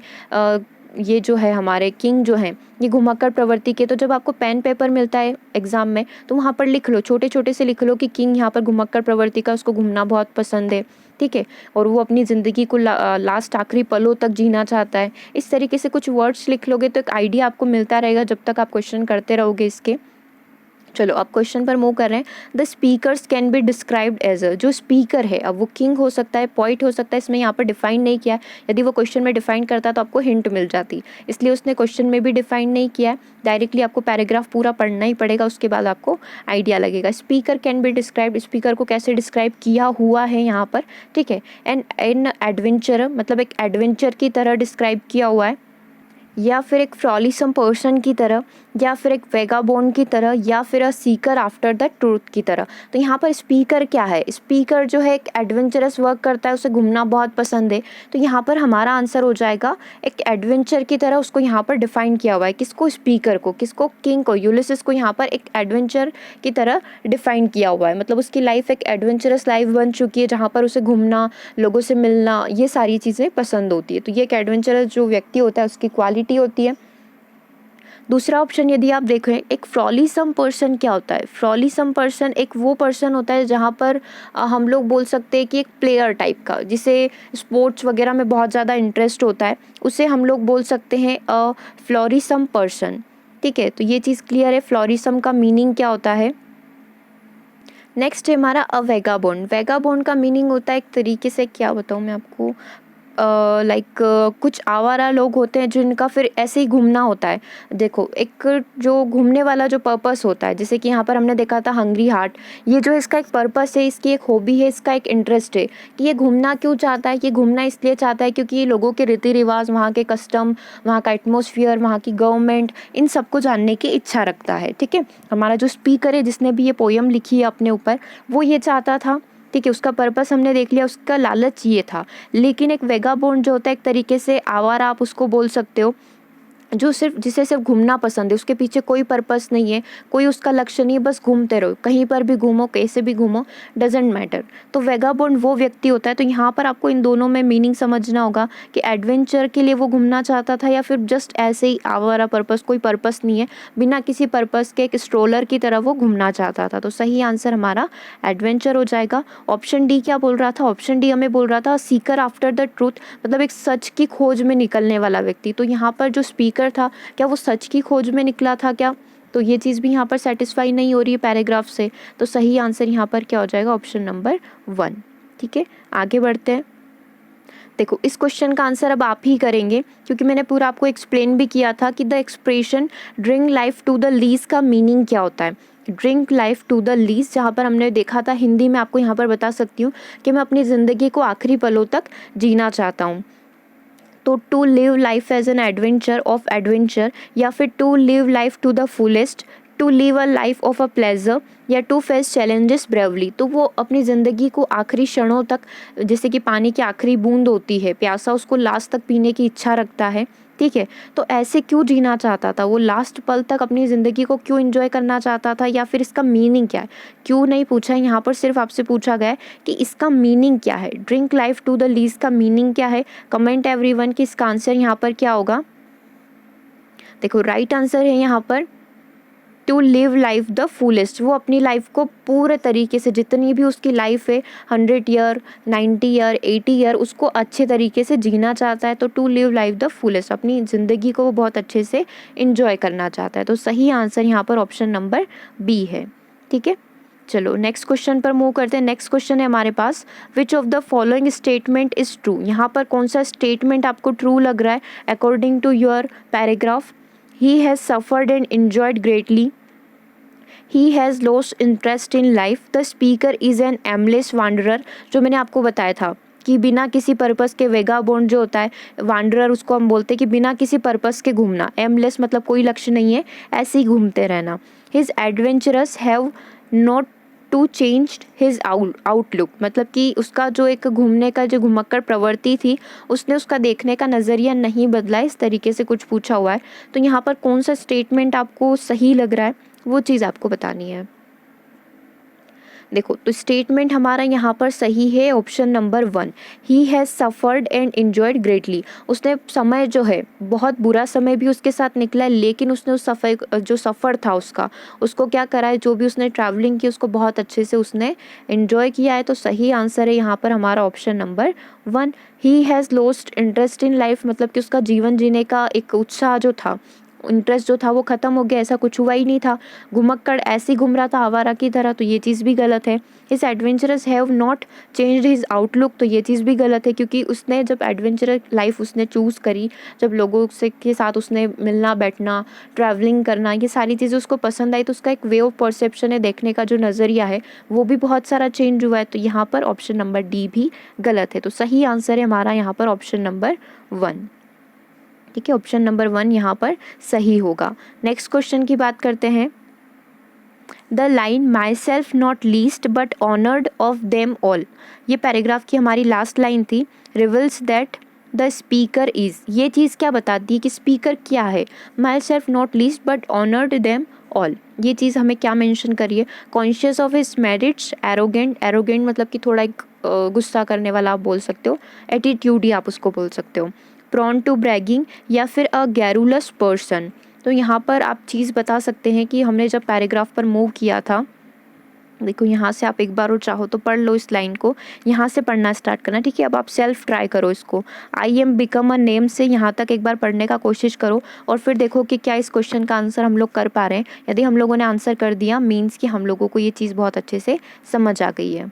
ये जो है हमारे किंग जो हैं ये घुमक्कड़ प्रवृत्ति के, तो जब आपको पेन पेपर मिलता है एग्जाम में तो वहाँ पर लिख लो, छोटे छोटे से लिख लो कि किंग यहाँ पर घुमक्कड़ प्रवृत्ति का, उसको घूमना बहुत पसंद है। ठीक है, और वो अपनी ज़िंदगी को लास्ट आखिरी पलों तक जीना चाहता है। इस तरीके से कुछ वर्ड्स लिख लोगे तो एक आइडिया आपको मिलता रहेगा जब तक आप क्वेश्चन करते रहोगे इसके। चलो अब क्वेश्चन पर मूव कर रहे हैं। The speakers can be described as a, जो स्पीकर है, अब वो किंग हो सकता है, पॉइंट हो सकता है, इसमें यहाँ पर डिफाइन नहीं किया है। यदि वो क्वेश्चन में डिफाइन करता तो आपको हिंट मिल जाती, इसलिए उसने क्वेश्चन में भी डिफाइन नहीं किया है। डायरेक्टली आपको पैराग्राफ पूरा पढ़ना ही पड़ेगा, उसके बाद आपको आइडिया लगेगा। Speaker can be described, speaker को कैसे डिस्क्राइब किया हुआ है यहाँ पर, ठीक है। एन एडवेंचर, मतलब एक एडवेंचर की तरह डिस्क्राइब किया हुआ है, या फिर एक फ्रॉलीसम पर्सन की तरह, या फिर एक वेगाबोंड की तरह, या फिर अ सीकर आफ्टर द ट्रूथ की तरह। तो यहाँ पर स्पीकर क्या है, स्पीकर जो है एक एडवेंचरस वर्क करता है, उसे घूमना बहुत पसंद है। तो यहाँ पर हमारा आंसर हो जाएगा एक एडवेंचर की तरह, उसको यहाँ पर डिफाइन किया हुआ है। किसको, स्पीकर को, किसको, किंग को, यूलिसिस को यहाँ पर एक एडवेंचर की तरह डिफाइन किया हुआ है। मतलब उसकी लाइफ एक एडवेंचरस लाइफ बन चुकी है, जहाँ पर उसे घूमना, लोगों से मिलना, ये सारी चीज़ें पसंद होती है। तो ये एक एडवेंचरस जो व्यक्ति होता है उसकी क्वालिटी होती है। दूसरा ऑप्शन यदि आप देखें, एक फ्रॉलीसम पर्सन क्या होता है, फ्रॉलीसम पर्सन एक वो पर्सन होता है जहाँ पर हम लोग बोल सकते हैं कि एक प्लेयर टाइप का, जिसे स्पोर्ट्स वगैरह में बहुत ज़्यादा इंटरेस्ट होता है, उसे हम लोग बोल सकते हैं फ्लोरिसम पर्सन, ठीक है। तो ये चीज़ क्लियर है, फ्लोरिसम का मीनिंग क्या होता है। नेक्स्ट है हमारा अ वेगाबोंड। वेगाबोंड का मीनिंग होता है एक तरीके से, क्या बताऊँ मैं आपको, लाइक कुछ आवारा लोग होते हैं जिनका फिर ऐसे ही घूमना होता है। देखो, एक जो घूमने वाला जो पर्पस होता है, जैसे कि यहाँ पर हमने देखा था हंग्री हार्ट, ये जो इसका एक पर्पस है, इसकी एक हॉबी है, इसका एक इंटरेस्ट है कि ये घूमना क्यों चाहता है। ये घूमना इसलिए चाहता है क्योंकि ये लोगों के रीति रिवाज, वहाँ के कस्टम, वहाँ का एटमोसफियर, वहाँ की गवर्नमेंट, इन सबको जानने की इच्छा रखता है, ठीक है। हमारा जो स्पीकर है, जिसने भी ये पोयम लिखी है अपने ऊपर, वो ये चाहता था, ठीक है। उसका पर्पस हमने देख लिया, उसका लालच ये था। लेकिन एक वेगाबोंड जो होता है एक तरीके से आवारा आप उसको बोल सकते हो, जो जिसे सिर्फ घूमना पसंद है, उसके पीछे कोई पर्पस नहीं है, कोई उसका लक्ष्य नहीं है, बस घूमते रहो, कहीं पर भी घूमो, कैसे भी घूमो, डजेंट मैटर। तो वेगाबोंड वो व्यक्ति होता है। तो यहाँ पर आपको इन दोनों में मीनिंग समझना होगा कि एडवेंचर के लिए वो घूमना चाहता था, या फिर जस्ट ऐसे ही आवारा पर्पस, कोई पर्पस नहीं है, बिना किसी पर्पस के एक स्ट्रोलर की तरह वो घूमना चाहता था। तो सही आंसर हमारा एडवेंचर हो जाएगा। ऑप्शन डी क्या बोल रहा था, ऑप्शन डी हमें बोल रहा था सीकर आफ्टर द ट्रूथ, मतलब एक सच की खोज में निकलने वाला व्यक्ति। तो यहाँ पर जो स्पीकर था, क्या वो सच की खोज में निकला था क्या, तो ये चीज़ भी यहाँ पर सेटिस्फाई नहीं हो रही है पैराग्राफ से। तो सही आंसर यहाँ पर क्या हो जाएगा, ऑप्शन नंबर 1, ठीक है। आगे बढ़ते हैं। देखो, इस क्वेश्चन का आंसर अब आप ही करेंगे, क्योंकि मैंने पूरा आपको एक्सप्लेन भी किया था कि the expression drink life to the lees का मीनिंग क्या होता है। Drink life to the lees, जहाँ पर हमने देखा था, हिंदी में आपको यहाँ पर बता सकती हूँ कि मैं अपनी ज़िंदगी को आखिरी पलों तक जीना चाहता हूँ। तो to live life as an adventure of adventure, या फिर to live life to the fullest, to live a life of a pleasure, या टू फेस चैलेंजेस ब्रेवली। तो वो अपनी ज़िंदगी को आखिरी क्षणों तक, जैसे कि पानी की आखिरी बूंद होती है, प्यासा उसको लास्ट तक पीने की इच्छा रखता है, ठीक है। तो ऐसे क्यों जीना चाहता था वो, लास्ट पल तक अपनी ज़िंदगी को क्यों एंजॉय करना चाहता था, या फिर इसका मीनिंग क्या है। क्यों नहीं पूछा है यहाँ पर, सिर्फ आपसे पूछा गया है कि इसका मीनिंग क्या है। Drink life to the lees का मीनिंग क्या है। कमेंट एवरीवन कि इसका आंसर यहाँ पर क्या होगा। देखो, राइट आंसर है यहाँ पर to live life the fullest. वो अपनी लाइफ को पूरे तरीके से, जितनी भी उसकी लाइफ है, 100 ईयर, 90 ईयर, 80 ईयर, उसको अच्छे तरीके से जीना चाहता है। तो to live life the fullest, अपनी ज़िंदगी को वो बहुत अच्छे से इंजॉय करना चाहता है। तो सही आंसर यहाँ पर ऑप्शन नंबर बी है, ठीक है। चलो नेक्स्ट क्वेश्चन पर मूव करते हैं। नेक्स्ट क्वेश्चन है हमारे पास, which of the following statement is true. यहाँ पर कौन सा स्टेटमेंट आपको ट्रू लग रहा है according to your paragraph. He has suffered and enjoyed greatly. He has lost interest in life. The speaker is an aimless wanderer. जो मैंने आपको बताया था कि बिना किसी पर्पस के, वेगाबोंड जो होता है, वांडरर उसको हम बोलते हैं कि बिना किसी पर्पस के घूमना। एमलेस मतलब कोई लक्ष्य नहीं है, ऐसे ही घूमते रहना। His adventurers have not to change his outlook, मतलब कि उसका जो एक घूमने का जो घुमक्कड़ प्रवृत्ति थी, उसने उसका देखने का नज़रिया नहीं बदला। इस तरीके से कुछ पूछा हुआ है। तो यहाँ पर कौन सा स्टेटमेंट आपको सही लग रहा है, वो चीज़ आपको बतानी है। देखो, तो स्टेटमेंट हमारा यहाँ पर सही है option number 1। He has suffered and enjoyed greatly. उसने समय जो है, बहुत बुरा समय भी उसके साथ निकला है, लेकिन उसने उस सफ़र था उसका, उसको क्या करा है, जो भी उसने ट्रैवलिंग की उसको बहुत अच्छे से उसने इन्जॉय किया है। तो सही आंसर है यहाँ पर हमारा option number 1। He has lost interest in life, मतलब कि उसका जीवन जीने का एक उत्साह जो था, इंटरेस्ट जो था वो ख़त्म हो गया, ऐसा कुछ हुआ ही नहीं था, घुमक्कड़ ऐसे ही घूम रहा था आवारा की तरह, तो ये चीज़ भी गलत है। इस adventurous have not changed his outlook, तो ये चीज़ भी गलत है, क्योंकि उसने जब एडवेंचरस लाइफ उसने चूज़ करी, जब लोगों से के साथ उसने मिलना बैठना, ट्रैवलिंग करना, ये सारी चीज़ें उसको पसंद आई, तो उसका एक वे ऑफ परसेप्शन है, देखने का जो नज़रिया है वो भी बहुत सारा चेंज हुआ है। तो यहाँ पर ऑप्शन नंबर डी भी गलत है। तो सही आंसर है हमारा यहाँ पर ऑप्शन नंबर 1। ठीक है, ऑप्शन नंबर 1 यहाँ पर सही होगा। नेक्स्ट क्वेश्चन की बात करते हैं। The line myself not least but honoured of them all, ये पैराग्राफ की हमारी लास्ट लाइन थी। Reveals that the speaker is, ये चीज़ क्या बताती है कि स्पीकर क्या है। My self not least but honoured them all, ये चीज़ हमें क्या मेंशन करिए। Conscious of his merits, arrogant, arrogant मतलब कि थोड़ा एक गुस्सा करने वाला आप बोल सकते हो, एटीट्यूड ही आप उसको बोल सकते हो। प्रॉन टू ब्रैगिंग या फिर अ गैरुलस पर्सन, तो यहाँ पर आप चीज़ बता सकते हैं कि हमने जब पैराग्राफ पर मूव किया था, देखो यहाँ से आप एक बार और चाहो तो पढ़ लो इस लाइन को, यहाँ से पढ़ना स्टार्ट करना। ठीक है, अब आप सेल्फ ट्राई करो इसको, I am become a name से यहाँ तक एक बार पढ़ने का कोशिश करो, और फिर देखो कि क्या इस क्वेश्चन का आंसर हम लोग कर पा रहे हैं। यदि हम लोगों ने आंसर कर दिया, मीन्स कि हम लोगों को ये चीज़ बहुत अच्छे से समझ आ गई है।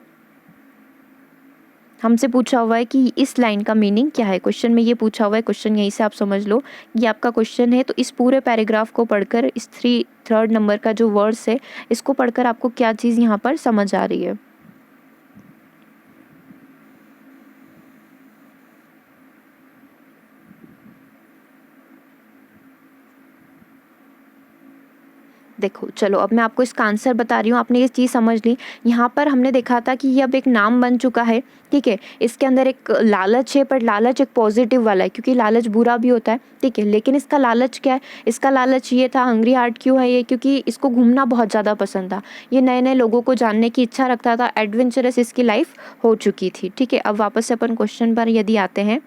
हमसे पूछा हुआ है कि इस लाइन का मीनिंग क्या है, क्वेश्चन में ये पूछा हुआ है, क्वेश्चन यहीं से आप समझ लो ये आपका क्वेश्चन है। तो इस पूरे पैराग्राफ को पढ़कर, इस थर्ड नंबर का जो वर्ड्स है इसको पढ़कर आपको क्या चीज़ यहाँ पर समझ आ रही है। देखो चलो, अब मैं आपको इसका आंसर बता रही हूँ, आपने ये चीज़ समझ ली। यहाँ पर हमने देखा था कि ये अब एक नाम बन चुका है। ठीक है, इसके अंदर एक लालच है, पर लालच एक पॉजिटिव वाला है, क्योंकि लालच बुरा भी होता है। ठीक है, लेकिन इसका लालच क्या है, इसका लालच ये था, हंग्री हार्ट क्यों है ये, क्योंकि इसको घूमना बहुत ज़्यादा पसंद था, ये नए नए लोगों को जानने की इच्छा रखता था, एडवेंचरस इसकी लाइफ हो चुकी थी। ठीक है, अब वापस से अपन क्वेश्चन पर यदि आते हैं,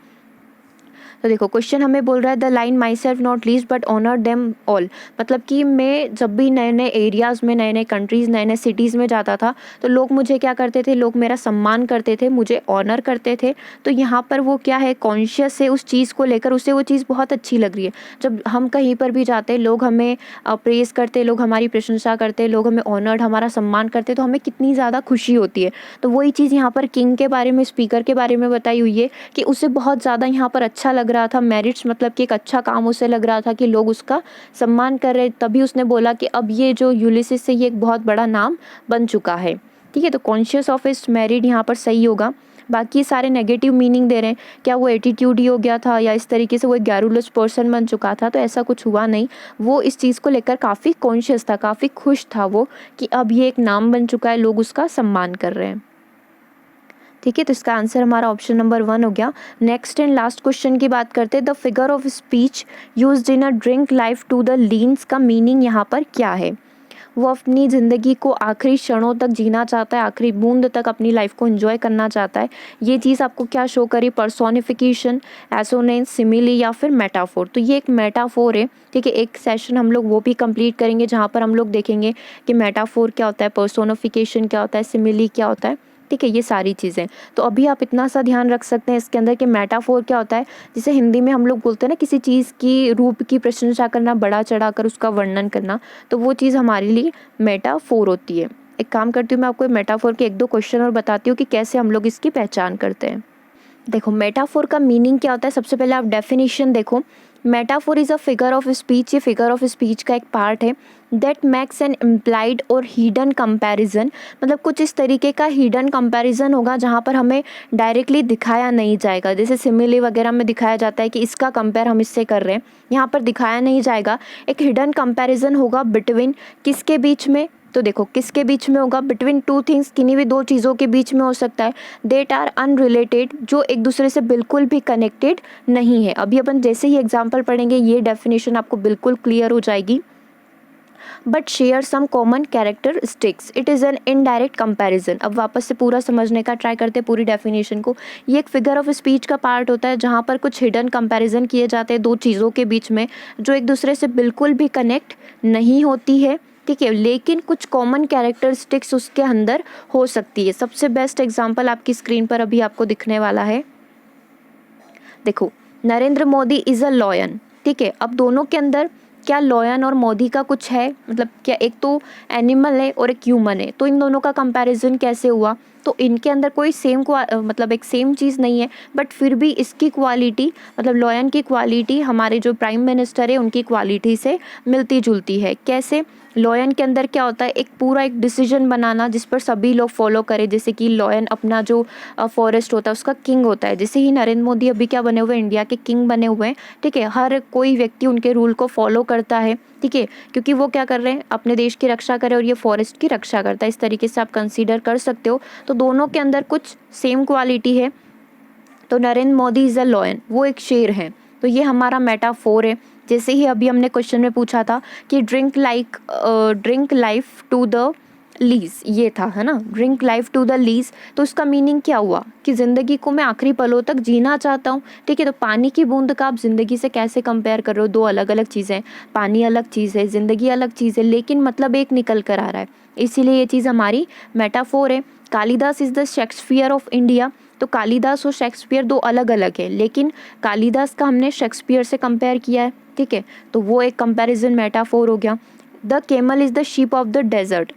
तो देखो क्वेश्चन हमें बोल रहा है the line myself not least but honour them all, मतलब कि मैं जब भी नए नए एरियाज़ में, नए नए कंट्रीज़, नए नए सिटीज़ में जाता था, तो लोग मुझे क्या करते थे, लोग मेरा सम्मान करते थे, मुझे ऑनर करते थे। तो यहाँ पर वो क्या है, कॉन्शियस है उस चीज़ को लेकर, उसे वो चीज़ बहुत अच्छी लग रही है। जब हम कहीं पर भी जाते, लोग हमें प्रेज़ करते, लोग हमारी प्रशंसा करते, लोग हमें ऑनर्ड, हमारा सम्मान करते, तो हमें कितनी ज़्यादा खुशी होती है। तो वही चीज़ यहाँ पर किंग के बारे में, स्पीकर के बारे में बताई हुई है कि उसे बहुत ज़्यादा यहाँ पर अच्छा लग रहा था, मेरिट्स मतलब कि एक अच्छा काम उसे लग रहा था कि लोग उसका सम्मान कर रहे, तभी उसने बोला कि अब ये जो यूलिसिस है ये एक बहुत बड़ा नाम बन चुका है। ठीक है, तो कॉन्शियस ऑफ हिज मेरिट यहाँ पर सही होगा। बाकी सारे नेगेटिव मीनिंग दे रहे हैं, क्या वो एटीट्यूड ही हो गया था, या इस तरीके से वो एक गैरुलस पर्सन बन चुका था, तो ऐसा कुछ हुआ नहीं। वो इस चीज़ को लेकर काफ़ी कॉन्शियस था, काफ़ी खुश था वो कि अब ये एक नाम बन चुका है, लोग उसका सम्मान कर रहे हैं। ठीक है, तो इसका आंसर हमारा ऑप्शन नंबर 1 हो गया। नेक्स्ट एंड लास्ट क्वेश्चन की बात करते हैं। The figure of speech used in a drink life to the lees का मीनिंग यहाँ पर क्या है। वो अपनी ज़िंदगी को आखिरी क्षणों तक जीना चाहता है, आखिरी बूंद तक अपनी लाइफ को एंजॉय करना चाहता है। ये चीज़ आपको क्या शो करी, पर्सोनिफिकेशन, एसोनेंस, सिमिली या फिर मेटाफोर। तो ये एक मेटाफोर है। ठीक है, एक सेशन हम लोग वो भी कंप्लीट करेंगे जहाँ पर हम लोग देखेंगे कि मेटाफोर क्या होता है, पर्सोनिफिकेशन क्या होता है, सिमिली क्या होता है। ठीक है, ये सारी चीज़ें। तो अभी आप इतना सा ध्यान रख सकते हैं इसके अंदर कि मेटाफोर क्या होता है, जिसे हिंदी में हम लोग बोलते हैं ना, किसी चीज़ की रूप की प्रशंसा करना, बड़ा चढ़ाकर उसका वर्णन करना, तो वो चीज़ हमारे लिए मेटाफोर होती है। एक काम करती हूँ, मैं आपको मेटाफोर के 1-2 क्वेश्चन और बताती हूँ कि कैसे हम लोग इसकी पहचान करते हैं। देखो मेटाफोर का मीनिंग क्या होता है, सबसे पहले आप डेफिनेशन देखो। Metaphor is a figure of speech, ये फिगर ऑफ स्पीच का एक पार्ट है। दैट मैक्स एन इम्प्लाइड और हिडन कंपैरिजन, मतलब कुछ इस तरीके का हिडन कंपैरिजन होगा जहाँ पर हमें डायरेक्टली दिखाया नहीं जाएगा। जैसे सिमिली वगैरह में दिखाया जाता है कि इसका कंपेयर हम इससे कर रहे हैं, यहाँ पर दिखाया नहीं जाएगा। एक हिडन कंपैरिजन होगा बिटवीन, किसके बीच में, तो देखो किसके बीच में होगा, बिटवीन टू थिंग्स, किन्हीं भी दो चीज़ों के बीच में हो सकता है। देट आर अनरिलेटेड, जो एक दूसरे से बिल्कुल भी कनेक्टेड नहीं है। अभी अपन जैसे ही एग्जांपल पढ़ेंगे ये डेफिनेशन आपको बिल्कुल क्लियर हो जाएगी। But share some common characteristics, it is an indirect comparison. अब वापस से पूरा समझने का ट्राई करते हैं पूरी डेफिनेशन को। ये एक फिगर ऑफ स्पीच का पार्ट होता है जहाँ पर कुछ हिडन कंपैरिजन किए जाते हैं दो चीज़ों के बीच में, जो एक दूसरे से बिल्कुल भी कनेक्ट नहीं होती है। ठीक है, लेकिन कुछ कॉमन कैरेक्टरिस्टिक्स उसके अंदर हो सकती है। सबसे बेस्ट एग्जांपल आपकी स्क्रीन पर अभी आपको दिखने वाला है। देखो, Narendra Modi is a lion. ठीक है, अब दोनों के अंदर क्या लॉयन और मोदी का कुछ है, मतलब क्या एक तो एनिमल है और एक ह्यूमन है, तो इन दोनों का कंपैरिजन कैसे हुआ। तो इनके अंदर कोई मतलब एक सेम चीज़ नहीं है, बट फिर भी इसकी क्वालिटी, मतलब लॉयन की क्वालिटी हमारे जो प्राइम मिनिस्टर है उनकी क्वालिटी से मिलती जुलती है। कैसे? लॉयन के अंदर क्या होता है, एक पूरा एक डिसीजन बनाना जिस पर सभी लोग फॉलो करें। जैसे कि लॉयन अपना जो फॉरेस्ट होता है उसका किंग होता है, जैसे ही नरेंद्र मोदी अभी क्या बने हुए हैं, इंडिया के किंग बने हुए हैं, ठीक है। हर कोई व्यक्ति उनके रूल को फॉलो करता है, ठीक है, क्योंकि वो क्या कर रहे हैं, अपने देश की रक्षा कर रहे हैं और ये फॉरेस्ट की रक्षा करता है। इस तरीके से आप कंसीडर कर सकते हो। तो दोनों के अंदर कुछ सेम क्वालिटी है। तो Narendra Modi is a lion, वो एक शेर है। तो ये हमारा मेटाफोर है। जैसे ही अभी हमने क्वेश्चन में पूछा था कि drink life to the lees, ये था, है ना, drink life to the lees. तो इसका मीनिंग क्या हुआ कि ज़िंदगी को मैं आखिरी पलों तक जीना चाहता हूँ, ठीक है। तो पानी की बूंद का आप ज़िंदगी से कैसे कंपेयर कर रहे हो, दो अलग अलग चीज़ें। पानी अलग चीज़ है, ज़िंदगी अलग चीज़ है, लेकिन मतलब एक निकल कर आ रहा है, इसीलिए ये चीज़ हमारी मेटाफोर है। Kalidas is the Shakespeare of India. तो कालिदास और शेक्सपियर दो अलग अलग है, लेकिन कालिदास का हमने शेक्सपियर से कंपेयर किया है, ठीक है। तो वो एक कंपैरिजन मेटाफोर हो गया। The camel is the ship of the desert,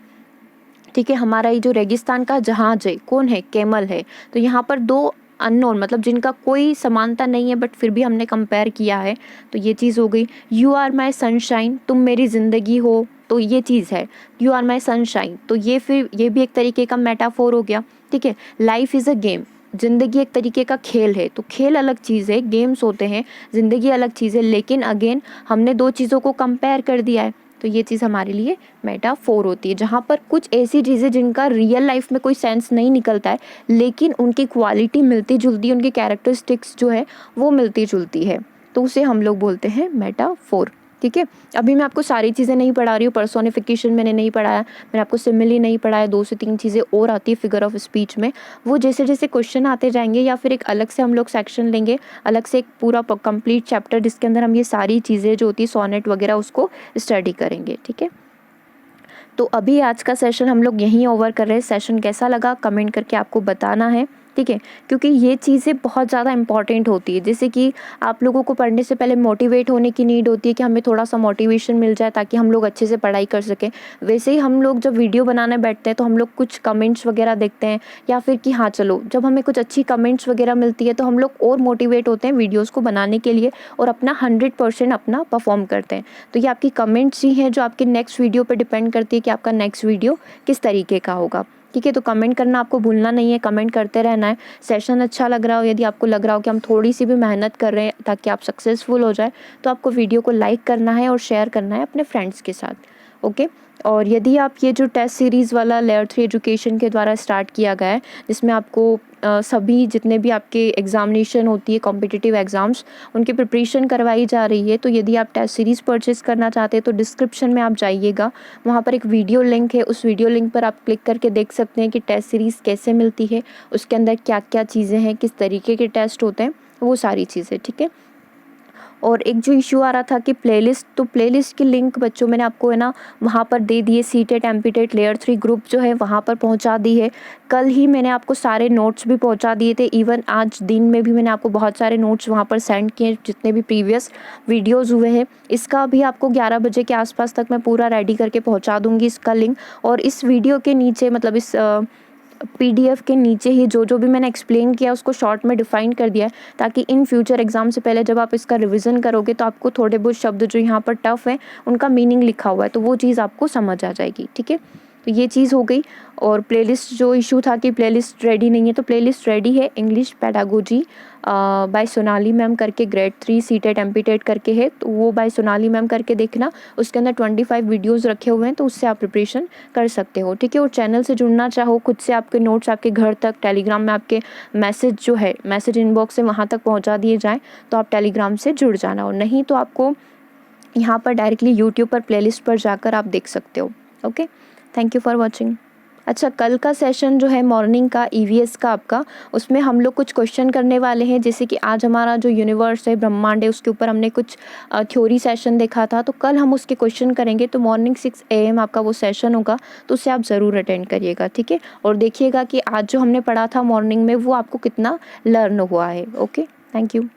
ठीक है। हमारा ये जो रेगिस्तान का जहाज है, कौन है, केमल है। तो यहाँ पर दो अननोन, मतलब जिनका कोई समानता नहीं है, बट फिर भी हमने कंपेयर किया है, तो ये चीज़ हो गई। यू आर माई सनशाइन, तुम मेरी ज़िंदगी हो, तो ये चीज़ है, यू आर माई सनशाइन। तो ये फिर ये भी एक तरीके का मेटाफोर हो गया, ठीक है। लाइफ इज़ अ गेम, ज़िंदगी एक तरीके का खेल है। तो खेल अलग चीज़ है, गेम्स होते हैं, ज़िंदगी अलग चीज़ है, लेकिन अगेन हमने दो चीज़ों को कंपेयर कर दिया है। तो ये चीज़ हमारे लिए मेटाफोर होती है, जहाँ पर कुछ ऐसी चीज़ें जिनका रियल लाइफ में कोई सेंस नहीं निकलता है, लेकिन उनकी क्वालिटी मिलती जुलती, उनकी कैरेक्टरिस्टिक्स जो है वो मिलती जुलती है, तो उसे हम लोग बोलते हैं मेटाफोर, ठीक है। अभी मैं आपको सारी चीज़ें नहीं पढ़ा रही हूँ, पर्सोनिफिकेशन मैंने नहीं पढ़ाया, मैंने आपको सिमिली नहीं पढ़ाया, 2 से 3 चीज़ें और आती है फिगर ऑफ स्पीच में। वो जैसे जैसे क्वेश्चन आते जाएंगे, या फिर एक अलग से हम लोग सेक्शन लेंगे, अलग से एक पूरा कंप्लीट चैप्टर जिसके अंदर हम ये सारी चीज़ें जो होती है सोनेट वगैरह उसको स्टडी करेंगे, ठीक है। तो अभी आज का सेशन हम लोग यहीं ओवर कर रहे हैं। सेशन कैसा लगा कमेंट करके आपको बताना है, ठीक है, क्योंकि ये चीज़ें बहुत ज़्यादा इंपॉर्टेंट होती है। जैसे कि आप लोगों को पढ़ने से पहले मोटिवेट होने की नीड होती है कि हमें थोड़ा सा मोटिवेशन मिल जाए ताकि हम लोग अच्छे से पढ़ाई कर सकें। वैसे ही हम लोग जब वीडियो बनाने बैठते हैं तो हम लोग कुछ कमेंट्स वगैरह देखते हैं, या फिर कि हाँ चलो, जब हमें कुछ अच्छी कमेंट्स वगैरह मिलती है तो हम लोग और मोटिवेट होते हैं वीडियोज़ को बनाने के लिए, और अपना 100% अपना परफॉर्म करते हैं। तो ये आपकी कमेंट्स ही हैं जो आपके नेक्स्ट वीडियो पर डिपेंड करती है कि आपका नेक्स्ट वीडियो किस तरीके का होगा, ठीक है। तो कमेंट करना आपको भूलना नहीं है, कमेंट करते रहना है। सेशन अच्छा लग रहा हो, यदि आपको लग रहा हो कि हम थोड़ी सी भी मेहनत कर रहे हैं ताकि आप सक्सेसफुल हो जाए, तो आपको वीडियो को लाइक करना है और शेयर करना है अपने फ्रेंड्स के साथ, ओके। और यदि आप ये जो टेस्ट सीरीज़ वाला लेयर 3 एजुकेशन के द्वारा स्टार्ट किया गया है, जिसमें आपको सभी जितने भी आपके एग्जामिनेशन होती है, कॉम्पिटिटिव एग्ज़ाम्स, उनकी प्रिपरेशन करवाई जा रही है। तो यदि आप टेस्ट सीरीज़ परचेज़ करना चाहते हैं तो डिस्क्रिप्शन में आप जाइएगा, वहाँ पर एक वीडियो लिंक है, उस वीडियो लिंक पर आप क्लिक करके देख सकते हैं कि टेस्ट सीरीज़ कैसे मिलती है, उसके अंदर क्या क्या चीज़ें हैं, किस तरीके के टेस्ट होते हैं, वो सारी चीज़ें, ठीक है। और एक जो इशू आ रहा था कि प्लेलिस्ट, तो प्लेलिस्ट की लिंक बच्चों मैंने आपको, है ना, वहाँ पर दे दिए। सीटेट एमपीटेट लेयर 3 ग्रुप जो है वहाँ पर पहुँचा दी है। कल ही मैंने आपको सारे नोट्स भी पहुँचा दिए थे, इवन आज दिन में भी मैंने आपको बहुत सारे नोट्स वहाँ पर सेंड किए, जितने भी प्रीवियस वीडियोज़ हुए हैं। इसका भी आपको 11 बजे के आसपास तक मैं पूरा रेडी करके पहुँचा दूँगी इसका लिंक। और इस वीडियो के नीचे, मतलब इस पीडीएफ के नीचे ही जो जो भी मैंने एक्सप्लेन किया उसको शॉर्ट में डिफाइन कर दिया है, ताकि इन फ्यूचर एग्जाम से पहले जब आप इसका रिवीजन करोगे तो आपको थोड़े बहुत शब्द जो यहाँ पर टफ है उनका मीनिंग लिखा हुआ है, तो वो चीज़ आपको समझ आ जाएगी, ठीक है। तो ये चीज़ हो गई। और प्लेलिस्ट जो इशू था कि प्लेलिस्ट रेडी नहीं है, तो प्लेलिस्ट रेडी है। English pedagogy by Sonali ma'am करके ग्रेड 3 सीटेट एमपीटेट करके है, तो वो बाय सोनाली मैम करके देखना। उसके अंदर 25 वीडियोस रखे हुए हैं, तो उससे आप प्रिपरेशन कर सकते हो, ठीक है। और चैनल से जुड़ना चाहो, खुद से आपके नोट्स आपके घर तक टेलीग्राम में आपके मैसेज जो है, मैसेज इनबॉक्स से वहाँ तक पहुँचा दिए जाएँ, तो आप टेलीग्राम से जुड़ जाना। और नहीं तो आपको यहाँ पर डायरेक्टली यूट्यूब पर प्लेलिस्ट पर जाकर आप देख सकते हो, okay. Thank you for watching. अच्छा, कल का सेशन जो है मॉर्निंग का ईवीएस का आपका, उसमें हम लोग कुछ क्वेश्चन करने वाले हैं। जैसे कि आज हमारा जो यूनिवर्स है, ब्रह्मांड है, उसके ऊपर हमने कुछ थ्योरी सेशन देखा था, तो कल हम उसके क्वेश्चन करेंगे। तो मॉर्निंग 6 AM आपका वो सेशन होगा, तो उसे आप ज़रूर अटेंड करिएगा, ठीक है। और देखिएगा कि आज जो हमने पढ़ा था मॉर्निंग में वो आपको कितना लर्न हुआ है, ओके। Thank you.